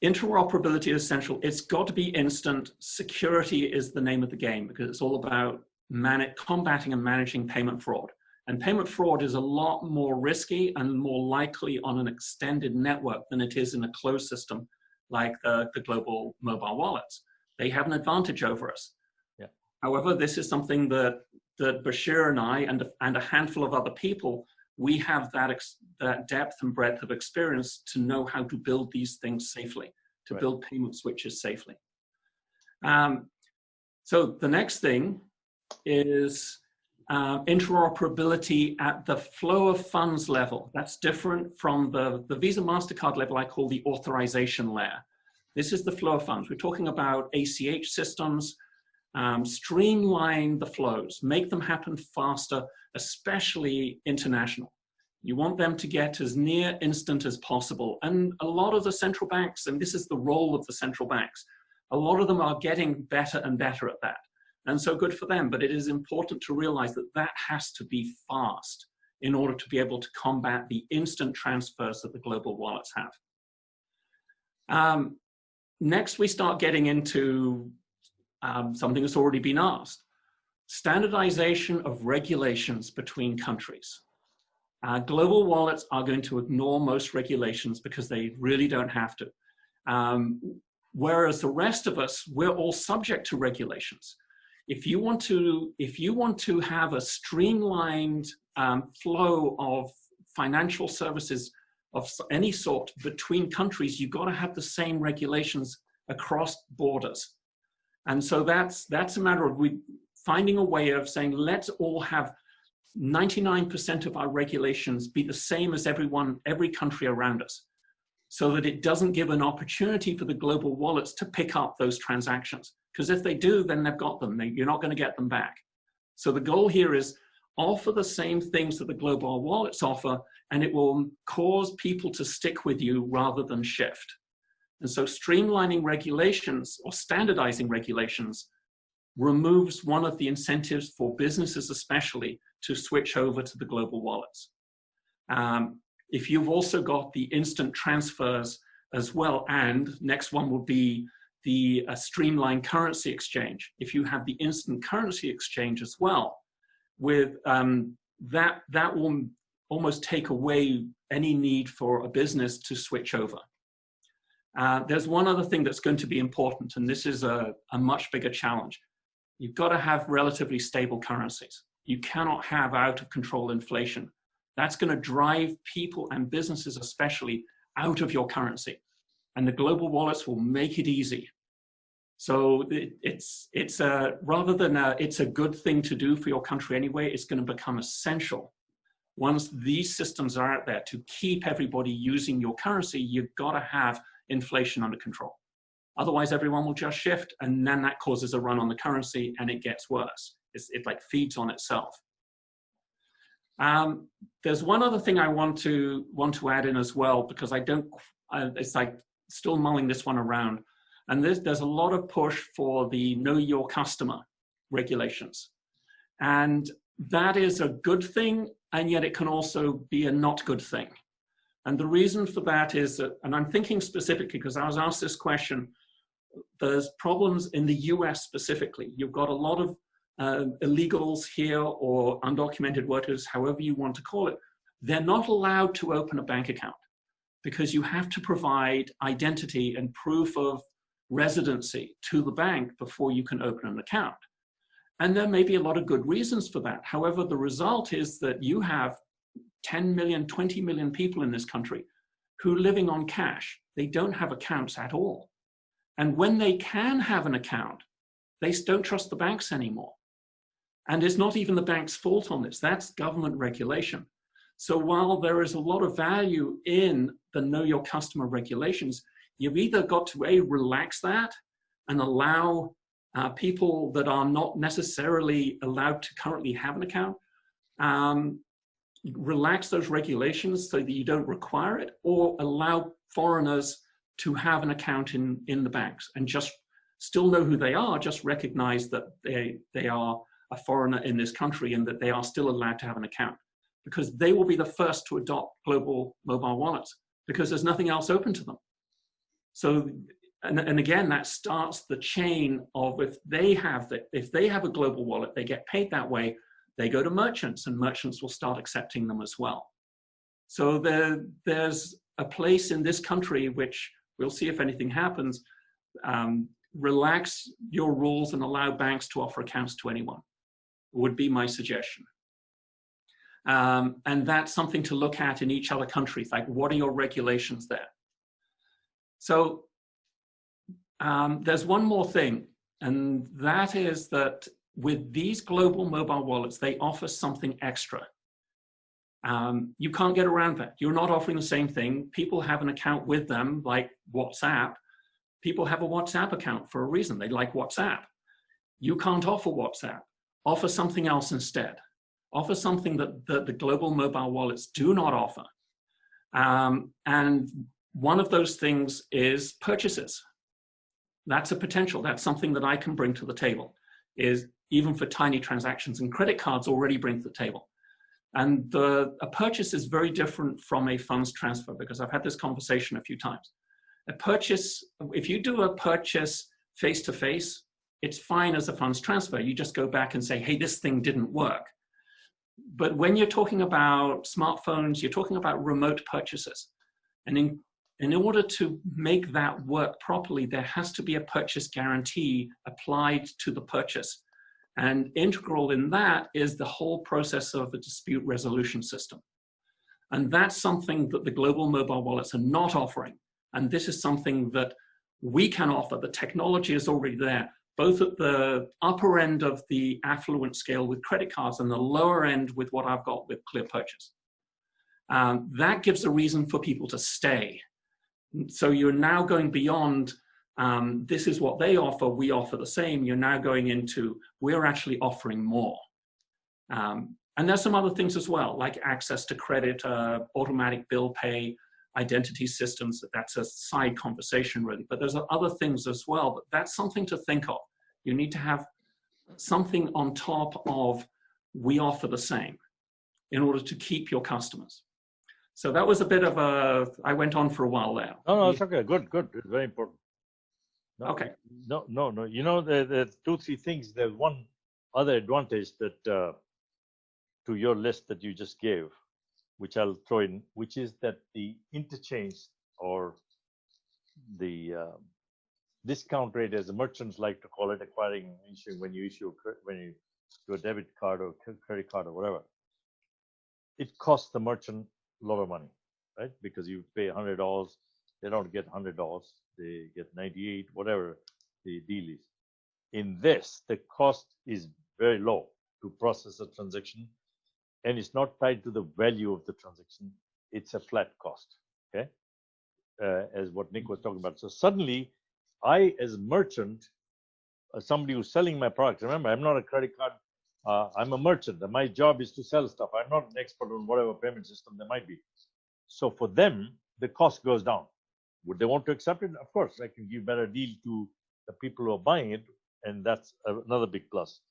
interoperability is essential. It's got to be instant. Security is the name of the game because it's all about combating and managing payment fraud. And payment fraud is a lot more risky and more likely on an extended network than it is in a closed system like the global mobile wallets. They have an advantage over us. Yeah. However, this is something that Bashir and I and a handful of other people, we have that depth and breadth of experience to know how to build these things safely, to build payment switches safely. So the next thing is interoperability at the flow of funds level. That's different from the Visa MasterCard level I call the authorization layer. This is the flow of funds. We're talking about ACH systems, streamline the flows, make them happen faster, especially international. You want them to get as near instant as possible. And a lot of the central banks, and this is the role of the central banks, a lot of them are getting better and better at that. And so good for them, but it is important to realize that that has to be fast in order to be able to combat the instant transfers that the global wallets have. Next, we start getting into something that's already been asked. Standardization of regulations between countries. Global wallets are going to ignore most regulations because they really don't have to. Whereas the rest of us, we're all subject to regulations. If you want to have a streamlined flow of financial services of any sort between countries, you've got to have the same regulations across borders. And so that's a matter of finding a way of saying, let's all have 99% of our regulations be the same as every country around us, so that it doesn't give an opportunity for the global wallets to pick up those transactions. Because if they do, then they've got them. You're not going to get them back. So the goal here is offer the same things that the global wallets offer, and it will cause people to stick with you rather than shift. And so streamlining regulations or standardizing regulations removes one of the incentives for businesses especially to switch over to the global wallets. If you've also got the instant transfers as well, and next one will be the streamlined currency exchange. If you have the instant currency exchange as well, with that will almost take away any need for a business to switch over. There's one other thing that's going to be important, and this is a much bigger challenge. You've got to have relatively stable currencies. You cannot have out of control inflation. That's going to drive people and businesses especially out of your currency. And the global wallets will make it easy. So it's rather than it's a good thing to do for your country anyway, it's going to become essential. Once these systems are out there to keep everybody using your currency, you've got to have inflation under control. Otherwise, everyone will just shift, and then that causes a run on the currency, and it gets worse. It like feeds on itself. There's one other thing I want to add in as well, because it's like still mulling this one around. And there's a lot of push for the know your customer regulations. And that is a good thing, and yet it can also be a not good thing. And the reason for that is that, and I'm thinking specifically because I was asked this question, there's problems in the US specifically. You've got a lot of illegals here or undocumented workers, however you want to call it. They're not allowed to open a bank account because you have to provide identity and proof of residency to the bank before you can open an account. And there may be a lot of good reasons for that. However, the result is that you have 10 million, 20 million people in this country who are living on cash. They don't have accounts at all. And when they can have an account, they don't trust the banks anymore. And it's not even the bank's fault on this. That's government regulation. So while there is a lot of value in the know your customer regulations, you've either got to relax that and allow people that are not necessarily allowed to currently have an account, relax those regulations so that you don't require it, or allow foreigners to have an account in the banks and just still know who they are, just recognize that they are a foreigner in this country and that they are still allowed to have an account, because they will be the first to adopt global mobile wallets because there's nothing else open to them. So, and again, that starts the chain of if they have a global wallet, they get paid that way, they go to merchants and merchants will start accepting them as well. So there's a place in this country which we'll see if anything happens, relax your rules and allow banks to offer accounts to anyone, would be my suggestion. And that's something to look at in each other country, like what are your regulations there? So there's one more thing, and that is that with these global mobile wallets, they offer something extra. You can't get around that. You're not offering the same thing. People have an account with them, like WhatsApp. People have a WhatsApp account for a reason. They like WhatsApp. You can't offer WhatsApp. Offer something else instead. Offer something that the global mobile wallets do not offer. And one of those things is purchases. That's a potential. That's something that I can bring to the table, is even for tiny transactions, and credit cards already bring to the table. And a purchase is very different from a funds transfer, because I've had this conversation a few times. A purchase, if you do a purchase face-to-face, it's fine as a funds transfer. You just go back and say, hey, this thing didn't work. But when you're talking about smartphones, you're talking about remote purchases. And in order to make that work properly, there has to be a purchase guarantee applied to the purchase. And integral in that is the whole process of a dispute resolution system. And that's something that the global mobile wallets are not offering. And this is something that we can offer. The technology is already there, both at the upper end of the affluent scale with credit cards and the lower end with what I've got with Clear Purchase. That gives a reason for people to stay. So you're now going beyond, this is what they offer, we offer the same. You're now going into, we're actually offering more. And there's some other things as well, like access to credit, automatic bill pay, identity systems. That's a side conversation really, but there's other things as well, but that's something to think of. You need to have something on top of, we offer the same, in order to keep your customers. So that was a bit of I went on for a while there. No, it's okay. Good. It's very important. No, okay. No. You know, there's 2-3 things. There's one other advantage that to your list that you just gave, which I'll throw in, which is that the interchange or the discount rate, as the merchants like to call it, acquiring issuing when you do a debit card or credit card or whatever, it costs the merchant a lot of money, right? Because you pay $100, they don't get $100, they get 98, whatever the deal is. In this, the cost is very low to process a transaction, and it's not tied to the value of the transaction. It's a flat cost, okay? As what Nick was talking about. So suddenly, I, as a merchant, somebody who's selling my product, remember, I'm not a credit card, I'm a merchant. My job is to sell stuff. I'm not an expert on whatever payment system there might be. So for them, the cost goes down. Would they want to accept it? Of course, I can give better deal to the people who are buying it, and that's another big plus.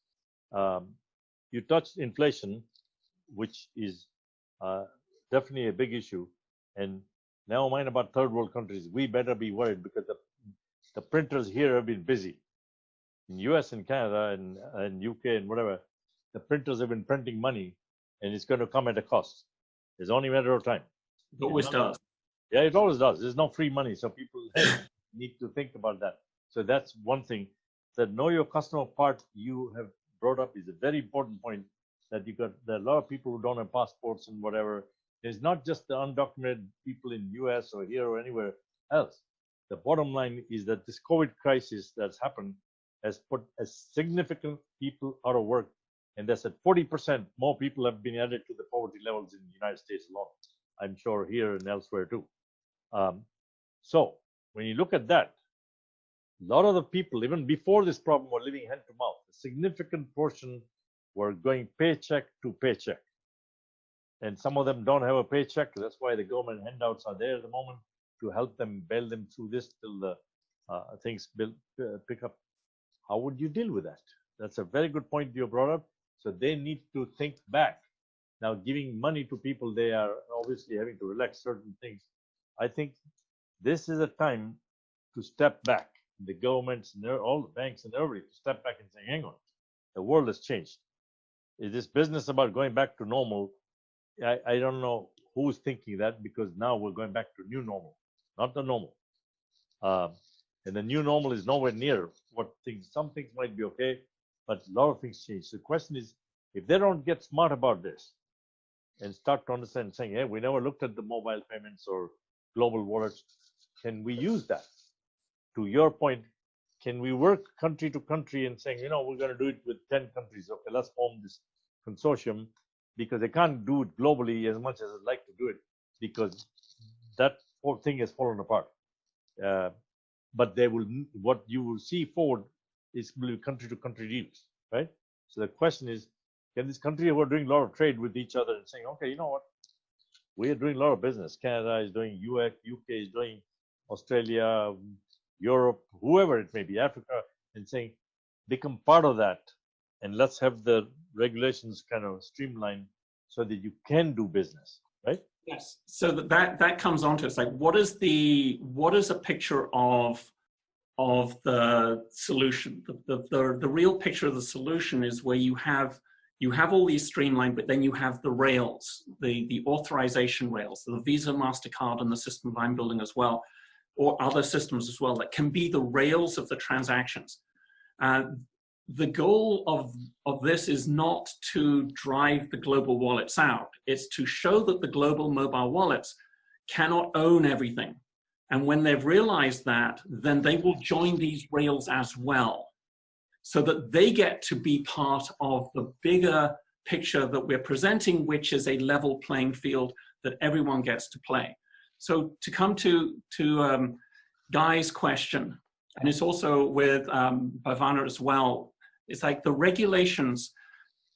You touched inflation, which is definitely a big issue. And never mind about third world countries, we better be worried because the printers here have been busy. In US and Canada and UK and whatever, the printers have been printing money, and it's going to come at a cost. It's only a matter of time. It always does. Yeah, it always does. There's no free money, so people need to think about that. So that's one thing. The know your customer part you have brought up is a very important point. That there are a lot of people who don't have passports and whatever. It's not just the undocumented people in US or here or anywhere else. The bottom line is that this COVID crisis that's happened has put a significant people out of work. And that's at 40% more people have been added to the poverty levels in the United States alone. I'm sure here and elsewhere too. So when you look at that, a lot of the people, even before this problem, were living hand to mouth. A significant portion were going paycheck to paycheck. And some of them don't have a paycheck. That's why the government handouts are there at the moment. to help them, bail them through this till the things pick up. How would you deal with that? That's a very good point you brought up. So they need to think back. Now, giving money to people, they are obviously having to relax certain things. I think this is a time to step back. The governments, and all the banks and everybody to step back and say, hang on, the world has changed. Is this business about going back to normal? I don't know who's thinking that, because now we're going back to new normal, not the normal. And the new normal is nowhere near what things, some things might be okay, but a lot of things change. So the question is, if they don't get smart about this and start to understand, saying, hey, we never looked at the mobile payments or global wallets, can we use that? To your point, can we work country to country and saying, we're going to do it with 10 countries. Okay, let's form this consortium, because they can't do it globally as much as I'd like to do it, because that whole thing has fallen apart. But they will, what you will see forward is country to country deals, right? So the question is, can this country who are doing a lot of trade with each other and saying, okay, you know what, we are doing a lot of business. Canada is doing, UK is doing, Australia, Europe, whoever it may be, Africa, and saying, become part of that, and let's have the regulations kind of streamlined so that you can do business, right? Yes. So that comes on to, it's like, what is a picture of the solution? The real picture of the solution is where you have all these streamlined, but then you have the rails, the authorization rails, the Visa, MasterCard, and the system I'm building as well, or other systems as well, that can be the rails of the transactions. The goal of this is not to drive the global wallets out. It's to show that the global mobile wallets cannot own everything. And when they've realized that, then they will join these rails as well, so that they get to be part of the bigger picture that we're presenting, which is a level playing field that everyone gets to play. So to come to Guy's question, and it's also with Bhavana as well, it's like the regulations,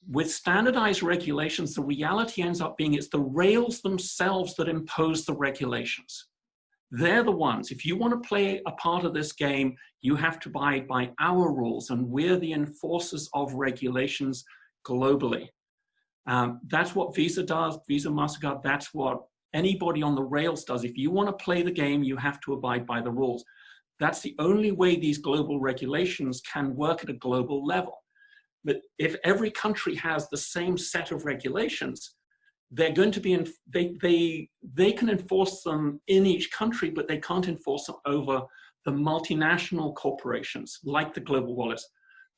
with standardized regulations, the reality ends up being it's the rails themselves that impose the regulations. They're the ones. If you want to play a part of this game, you have to abide by our rules, and we're the enforcers of regulations globally. That's what Visa does, Visa, MasterCard, that's what anybody on the rails does. If you want to play the game, you have to abide by the rules. That's the only way these global regulations can work at a global level. But if every country has the same set of regulations, they're going to be, they can enforce them in each country, but they can't enforce them over the multinational corporations like the global wallets.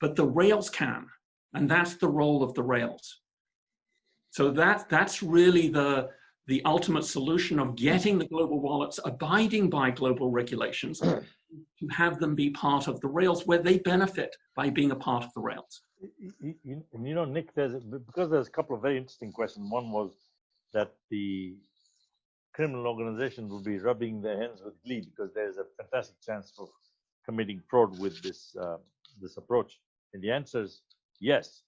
But the rails can, and that's the role of the rails. So that's really the ultimate solution of getting the global wallets abiding by global regulations, to have them be part of the rails where they benefit by being a part of the rails. Nick, because there's a couple of very interesting questions. One was that the criminal organizations will be rubbing their hands with glee because there's a fantastic chance of committing fraud with this approach. And the answer is yes.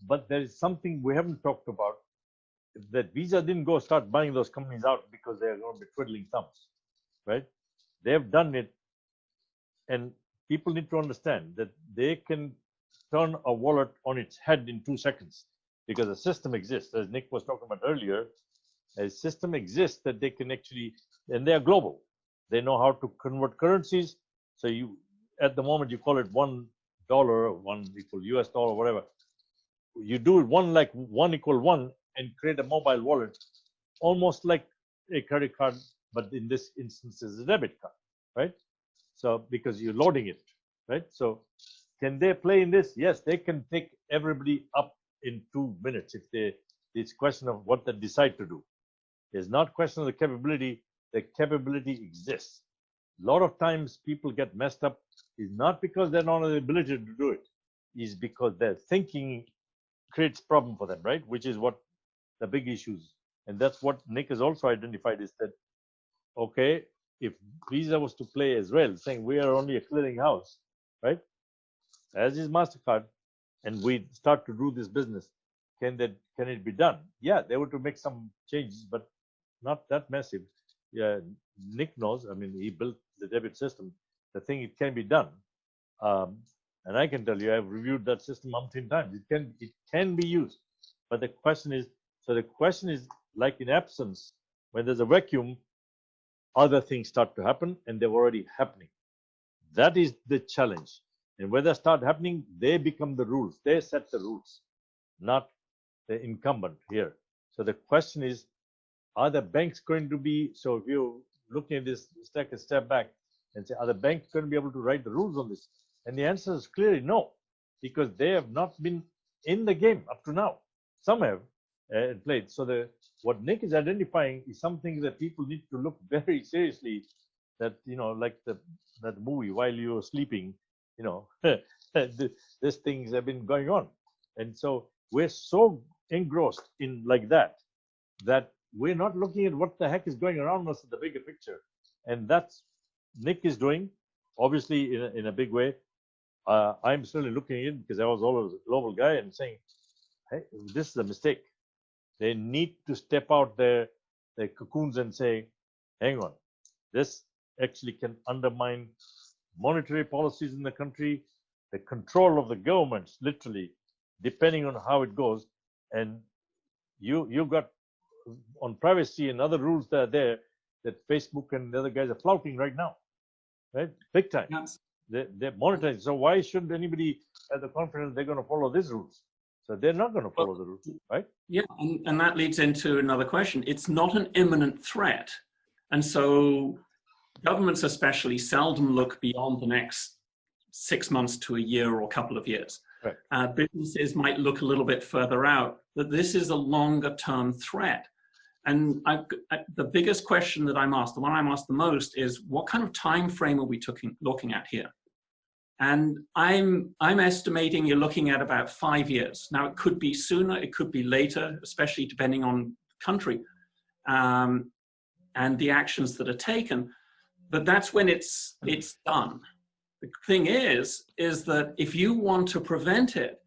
But there is something we haven't talked about, that Visa didn't go start buying those companies out because they're going to be twiddling thumbs, right? They've done it. And people need to understand that they can turn a wallet on its head in 2 seconds, because a system exists, as Nick was talking about earlier. A system exists that they can actually, and they are global. They know how to convert currencies. So you, at the moment, you call it $1, 1 equal US dollar, whatever. You do it one equal one and create a mobile wallet, almost like a credit card, but in this instance is a debit card, right? So because you're loading it, right? So can they play in this? Yes, they can pick everybody up in 2 minutes if they. It's a question of what they decide to do. It's not a question of the capability. The capability exists. A lot of times people get messed up is not because they're not the ability to do it, is because their thinking creates problem for them, right? Which is what the big issues. And that's what Nick has also identified, is that, okay, if Visa was to play as well, saying we are only a clearing house, right? As is MasterCard, and we start to do this business, can it be done? Yeah, they were to make some changes, but not that massive. Yeah, Nick knows, I mean, he built the debit system, the thing, it can be done. And I can tell you, I've reviewed that system umpteen times. It can be used. But the question is, like in absence, when there's a vacuum, other things start to happen, and they're already happening. That is the challenge. And when they start happening, they become the rules. They set the rules, not the incumbent here. So the question is, are the banks going to be, so if you're looking at this, take a step back and say, are the banks going to be able to write the rules on this? And the answer is clearly no, because they have not been in the game up to now. Some have played. So what Nick is identifying is something that people need to look very seriously. That, you know, like that movie, While You're Sleeping, you know, these things have been going on. And so we're so engrossed in like that we're not looking at what the heck is going around us in the bigger picture. And that's Nick is doing, obviously, in a big way. I'm certainly looking in, because I was always a global guy, and saying, hey, this is a mistake. They need to step out their cocoons and say, hang on, this actually can undermine monetary policies in the country, the control of the governments, literally, depending on how it goes. And you've got on privacy and other rules that are there that Facebook and the other guys are flouting right now, right? Big time. Yes. They're monetizing. So why shouldn't anybody have the confidence they're going to follow these rules? So they're not going to follow the rules, right? Yeah, and that leads into another question. It's not an imminent threat. And so governments especially seldom look beyond the next 6 months to a year or a couple of years. Right. Businesses might look a little bit further out, but this is a longer term threat. And the biggest question that I'm asked, the one I'm asked the most, is what kind of time frame are we looking at here? And I'm estimating you're looking at about 5 years. Now, it could be sooner, it could be later, especially depending on country and the actions that are taken. But that's when it's done. The thing is that if you want to prevent it,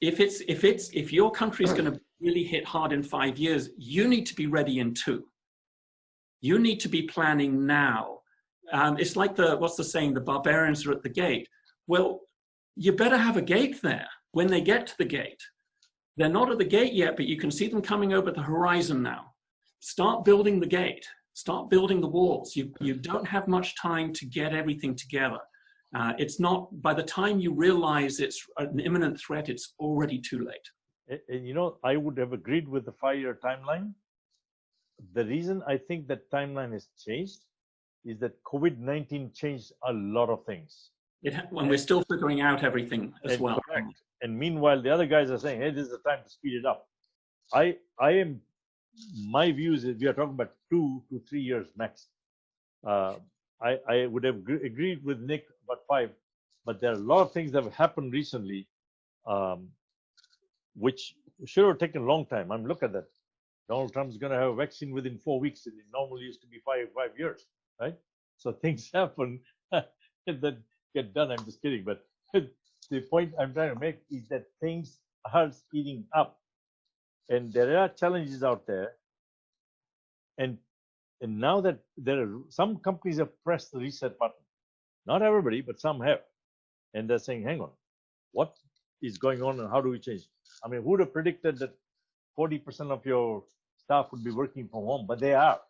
if your country is going to really hit hard in 5 years, you need to be ready in 2. You need to be planning now. It's like what's the saying? The barbarians are at the gate. Well, you better have a gate there when they get to the gate. They're not at the gate yet, but you can see them coming over the horizon now. Start building the gate. Start building the walls. You don't have much time to get everything together. It's not, by the time you realize it's an imminent threat, it's already too late. And, you know, I would have agreed with the 5-year timeline. The reason I think that timeline has changed is that COVID-19 changed a lot of things. When we're still figuring out everything as well. Correct. And meanwhile, the other guys are saying, hey, this is the time to speed it up. My view is that we are talking about 2 to 3 years max. I would have agreed with Nick about 5, but there are a lot of things that have happened recently, which should have taken a long time. I mean, look at that. Donald Trump is going to have a vaccine within 4 weeks. It normally used to be 5 years, right? So things happen that get done. I'm just kidding. But the point I'm trying to make is that things are speeding up. And there are challenges out there. And now that there are some companies have pressed the reset button, not everybody, but some have. And they're saying, hang on, what is going on and how do we change? I mean, who would have predicted that 40% of your staff would be working from home? But they are,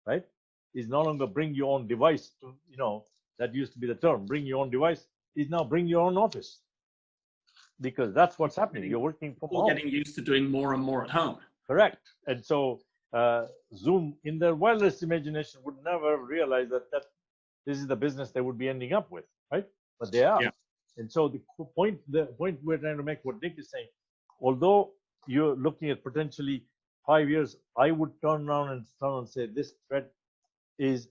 right? It's no longer bring your own device to, you know, that used to be the term, bring your own device. Is now bring your own office. Because that's what's happening. You're working from home. Getting used to doing more and more at home. Correct. And so Zoom, in their wildest imagination, would never realize that this is the business they would be ending up with, right? But they are. Yeah. And so the point we're trying to make, what Nick is saying, although you're looking at potentially 5 years, I would turn around and say this threat is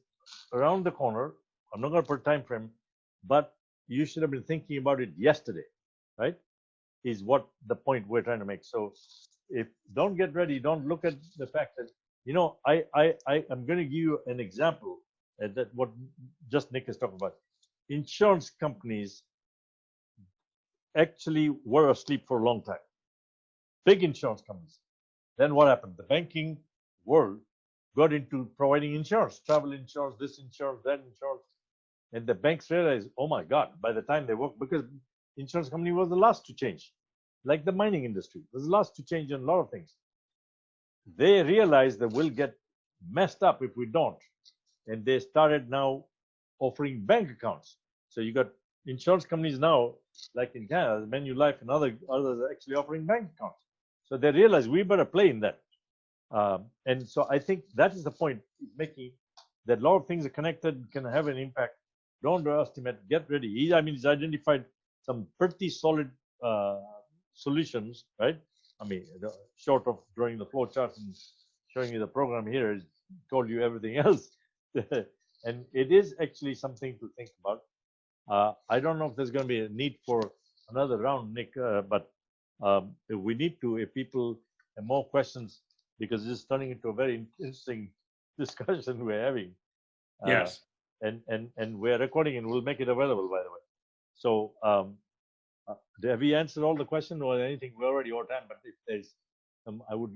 around the corner. I'm not going to put a time frame, but you should have been thinking about it yesterday, right? Is what the point we're trying to make. So if don't get ready, don't look at the fact that, you know, I'm going to give you an example that what just Nick is talking about. Insurance companies actually were asleep for a long time. Big insurance companies. Then what happened? The banking world got into providing insurance, travel insurance, this insurance, that insurance. And the banks realized, oh my God, by the time they worked, because insurance company was the last to change, like the mining industry was the last to change on a lot of things. They realized that we'll get messed up if we don't. And they started now offering bank accounts. So you got insurance companies now, like in Canada, Manulife and others are actually offering bank accounts. So they realized we better play in that. And so I think that is the point making, that a lot of things are connected, can have an impact. Don't underestimate, get ready. I mean, he's identified some pretty solid solutions, right? I mean, short of drawing the flow chart and showing you the program here, is told you everything else. And it is actually something to think about. I don't know if there's going to be a need for another round, Nick, but we need to, if people have more questions, because this is turning into a very interesting discussion we're having. Yes. And we're recording and we'll make it available, by the way. So have we answered all the questions or anything? We're already over time, but if there's, I would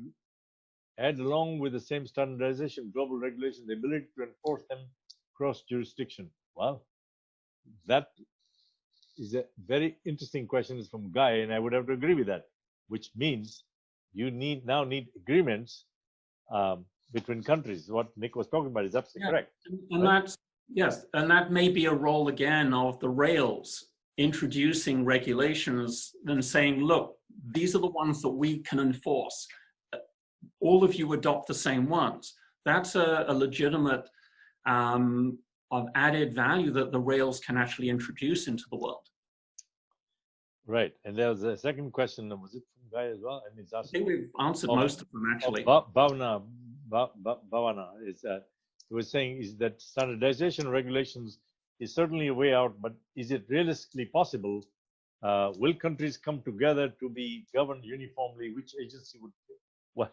add, along with the same standardization, global regulation, the ability to enforce them cross jurisdiction. Well, that is a very interesting question. It's from Guy, and I would have to agree with that, which means you now need agreements between countries. What Nick was talking about is absolutely correct. And right? That's, yes, and that may be a role again of the rails introducing regulations and saying, look, these are the ones that we can enforce. All of you adopt the same ones. That's a legitimate of added value that the rails can actually introduce into the world. Right, and there was a second question. Was it from Guy as well? And it's I think we've answered most of them actually. Bhavana is was saying is that standardization regulations is certainly a way out, but is it realistically possible? Will countries come together to be governed uniformly? Which agency would? Well,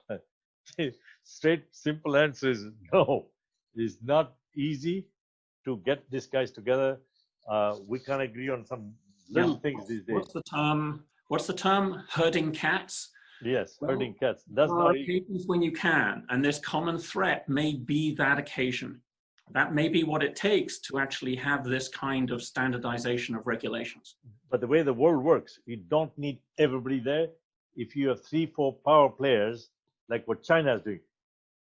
straight, simple answer is no. It's not easy to get these guys together. We can't agree on some little things these days. What's the term? Herding cats? Yes, herding cats. That's not easy. Occasions when you can, and this common threat may be that occasion. That may be what it takes to actually have this kind of standardization of regulations. But the way the world works, you don't need everybody there. If you have 3, 4 power players, like what China is doing,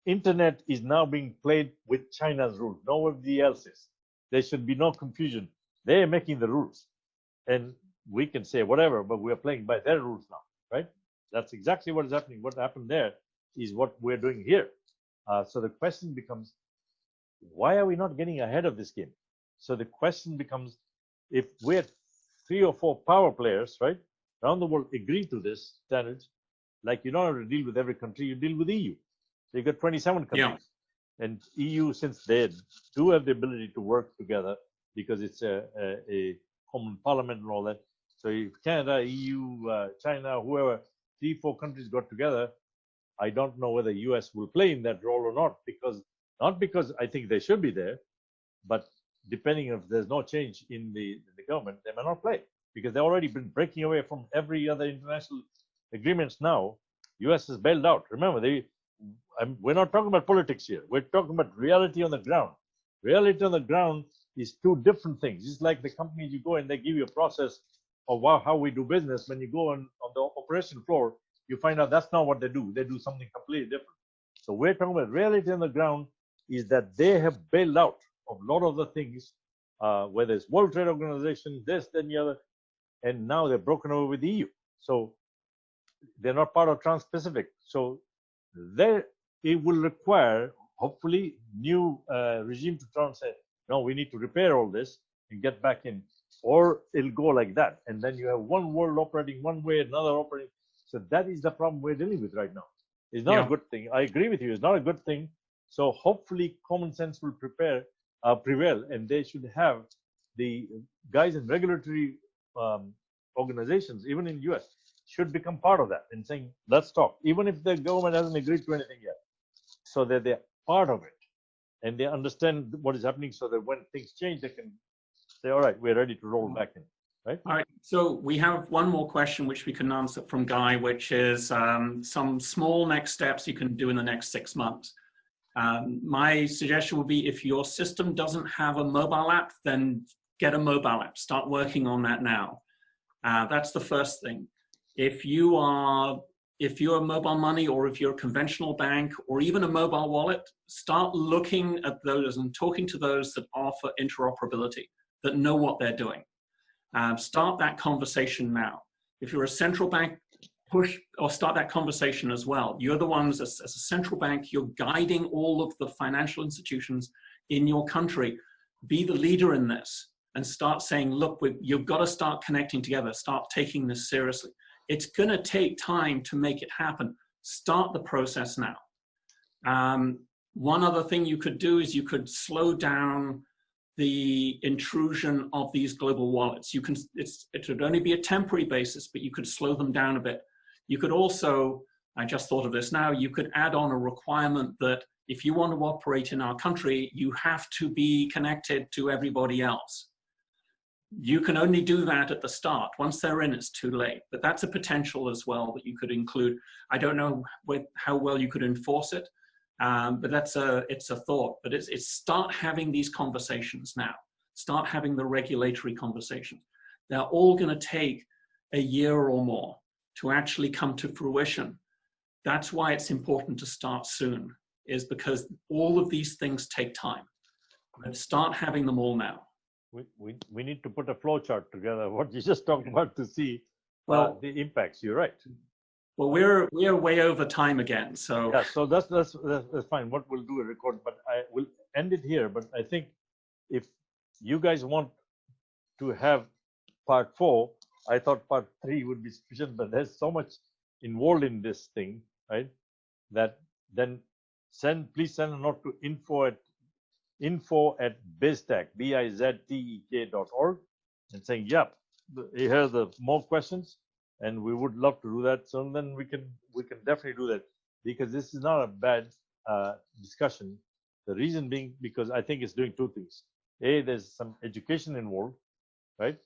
internet is now being played with China's rules. Nobody else's. There should be no confusion. They're making the rules, and we can say whatever, but we're playing by their rules now, right? That's exactly what is happening. What happened there is what we're doing here. So the question becomes, why are we not getting ahead of this game? So the question becomes, if we're 3 or 4 power players, right, around the world agree to this standards, like you don't have to deal with every country, you deal with EU. So you got 27 countries. Yeah. And EU, since they do have the ability to work together because it's a common parliament and all that. So if Canada, EU, China, whoever, 3, 4 countries got together, I don't know whether US will play in that role or not, not because I think they should be there, but depending if there's no change in the government, they may not play, because they've already been breaking away from every other international agreements now. US is bailed out. Remember, we're not talking about politics here. We're talking about reality on the ground. Reality on the ground is 2 different things. It's like the companies, you go and they give you a process of how we do business. When you go on the operation floor, you find out that's not what they do. They do something completely different. So we're talking about reality on the ground is that they have bailed out of a lot of the things, whether it's World Trade Organization, this, then the other, and now they're broken over with the EU. So they're not part of Trans-Pacific. So it will require, hopefully, new regime to try and say, no, we need to repair all this and get back in. Or it'll go like that. And then you have one world operating one way, another operating. So that is the problem we're dealing with right now. It's not a good thing. I agree with you. It's not a good thing. So hopefully common sense will prevail, and they should have the guys in regulatory organizations, even in US, should become part of that and saying, let's talk, even if the government hasn't agreed to anything yet, so that they're part of it and they understand what is happening, so that when things change, they can say, all right, we're ready to roll back in, right? All right, so we have one more question which we can answer from Guy, which is some small next steps you can do in the next 6 months. My suggestion would be if your system doesn't have a mobile app, then get a mobile app. Start working on that now. That's the first thing. If you're mobile money, or if you're a conventional bank, or even a mobile wallet, start looking at those and talking to those that offer interoperability, that know what they're doing. Start that conversation now. If you're a central bank, push or start that conversation as well. You're the ones, as a central bank, you're guiding all of the financial institutions in your country. Be the leader in this and start saying, look, you've got to start connecting together, start taking this seriously. It's going to take time to make it happen. Start the process now. One other thing you could do is you could slow down the intrusion of these global wallets. It would only be a temporary basis, but you could slow them down a bit. You could also, I just thought of this now, you could add on a requirement that if you want to operate in our country, you have to be connected to everybody else. You can only do that at the start. Once they're in, it's too late. But that's a potential as well that you could include. I don't know how well you could enforce it, but it's a thought. But it's start having these conversations now. Start having the regulatory conversations. They're all going to take a year or more to actually come to fruition. That's why it's important to start soon, is because all of these things take time. Let's start having them all now. We need to put a flow chart together, what you just talked about, to see the impacts. You're right. Well, we're way over time again, so yeah. So that's fine. What we'll do a record, but I will end it here. But I think if you guys want to have part 4, I thought part 3 would be sufficient. But there's so much involved in this thing, right? That then please send a note to info@BIZTEK, BIZTEK.org, and saying, yeah, here are the more questions, and we would love to do that. So then we can definitely do that, because this is not a bad discussion. The reason being, because I think it's doing 2 things. A, there's some education involved, right?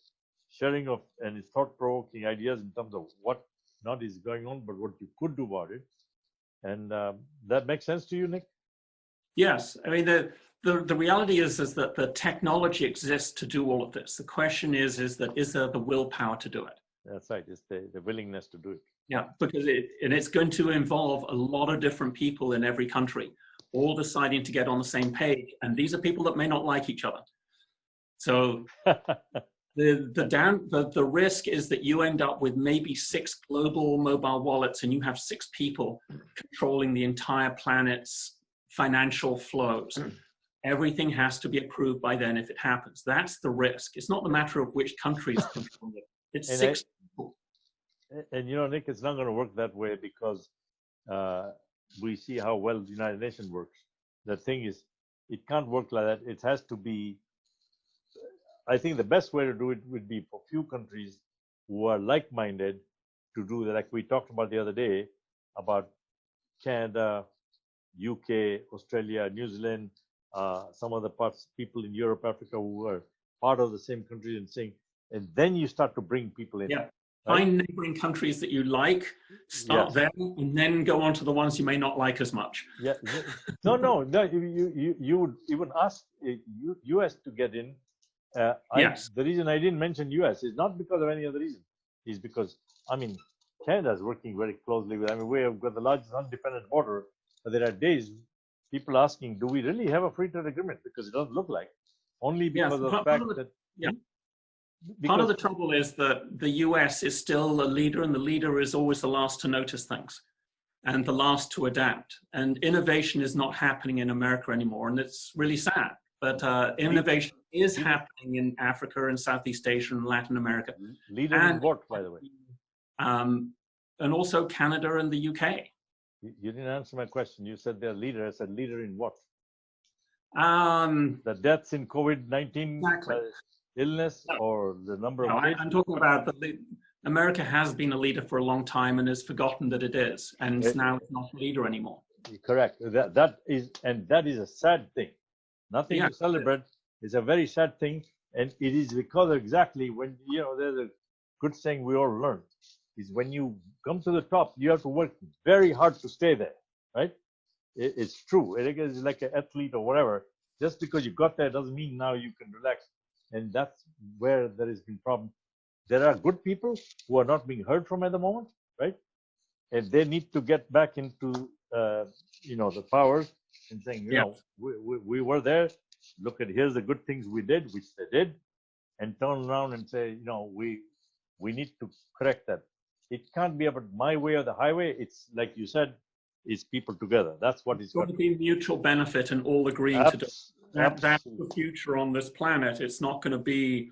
Sharing of and thought-provoking ideas in terms of what not is going on, but what you could do about it. And that makes sense to you, Nick? Yes. I mean, the reality is that the technology exists to do all of this. The question is there the willpower to do it? That's right. It's the willingness to do it. Yeah, because it's going to involve a lot of different people in every country, all deciding to get on the same page. And these are people that may not like each other. So the risk is that you end up with maybe 6 global mobile wallets, and you have 6 people controlling the entire planet's financial flows. Everything has to be approved by then if it happens. That's the risk. It's not the matter of which countries control it. It's 6 people. And you know, Nick, it's not going to work that way, because we see how well the United Nations works. The thing is, it can't work like that. It has to be, I think the best way to do it would be for few countries who are like-minded to do that. Like we talked about the other day, about Canada, UK, Australia, New Zealand, some other parts, people in Europe, Africa, who are part of the same country, and saying, and then you start to bring people in. Yeah. Right? Find neighboring countries that you like, start there, and then go on to the ones you may not like as much. Yeah. No. You would even ask US to get in. Yes. The reason I didn't mention US is not because of any other reason. Is because, I mean, Canada is working very closely with, I mean, we have got the largest undefended border. But there are days people asking, do we really have a free trade agreement? Because it doesn't look like. Only because of the fact that... Yeah. Part of the trouble is that the US is still a leader, and the leader is always the last to notice things and the last to adapt. And innovation is not happening in America anymore, and it's really sad. But innovation is happening in Africa and Southeast Asia and Latin America. Leader in what, by the way? And also Canada and the UK. You didn't answer my question. You said they're leader. I said leader in what? The deaths in COVID-19 exactly. Illness, or the number of cases? I'm talking about America has been a leader for a long time and has forgotten that it is, and it's now not a leader anymore. Correct. That is a sad thing. Nothing to celebrate. It's a very sad thing, and it is because exactly when, you know, there's a good saying we all learn, is when you come to the top, you have to work very hard to stay there, right? it's true. It is like an athlete or whatever. Just because you got there doesn't mean now you can relax. And that's where there has been problem. There are good people who are not being heard from at the moment, right? And they need to get back into, the powers and saying, we were there. Look at, here's the good things we did, which they did, and turn around and say, we need to correct that. It can't be about my way or the highway. It's like you said, it's people together. That's what it's got to be mutual benefit and all agreeing to do. That's the future on this planet. It's not going to be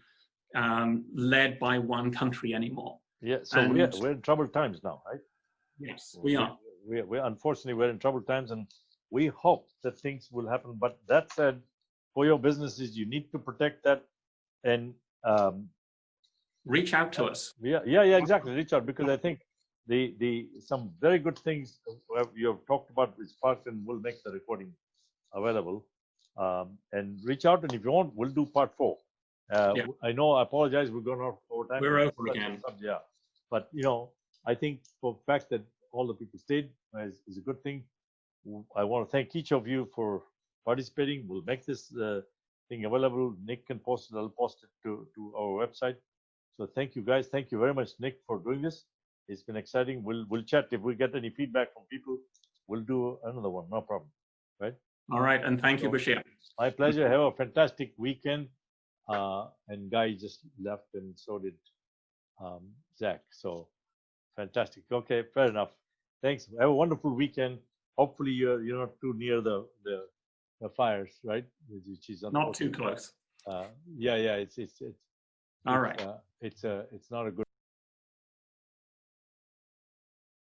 led by one country anymore. Yeah, so we're in troubled times now, right? Yes, we are. We're unfortunately, we're in troubled times, and we hope that things will happen. But that said, for your businesses, you need to protect that and reach out to us. Yeah, exactly. Reach out, because I think the some very good things you have talked about is sparked, and we'll make the recording available. And reach out, and if you want, we'll do part 4. I know, I apologize, we're going over time. We're over again. Yeah, but I think for the fact that all the people stayed is a good thing. I want to thank each of you for participating. We'll make this thing available. Nick can post it. I'll post it to our website. So thank you guys. Thank you very much, Nick, for doing this. It's been exciting. We'll chat. If we get any feedback from people, we'll do another one. No problem. Right? All right. And thank you, Bashir. My pleasure. Have a fantastic weekend. And Guy just left, and so did Zach. So fantastic. Okay, fair enough. Thanks. Have a wonderful weekend. Hopefully you're not too near the fires, right? Which is not too close. Yeah. It's all right. It's not a good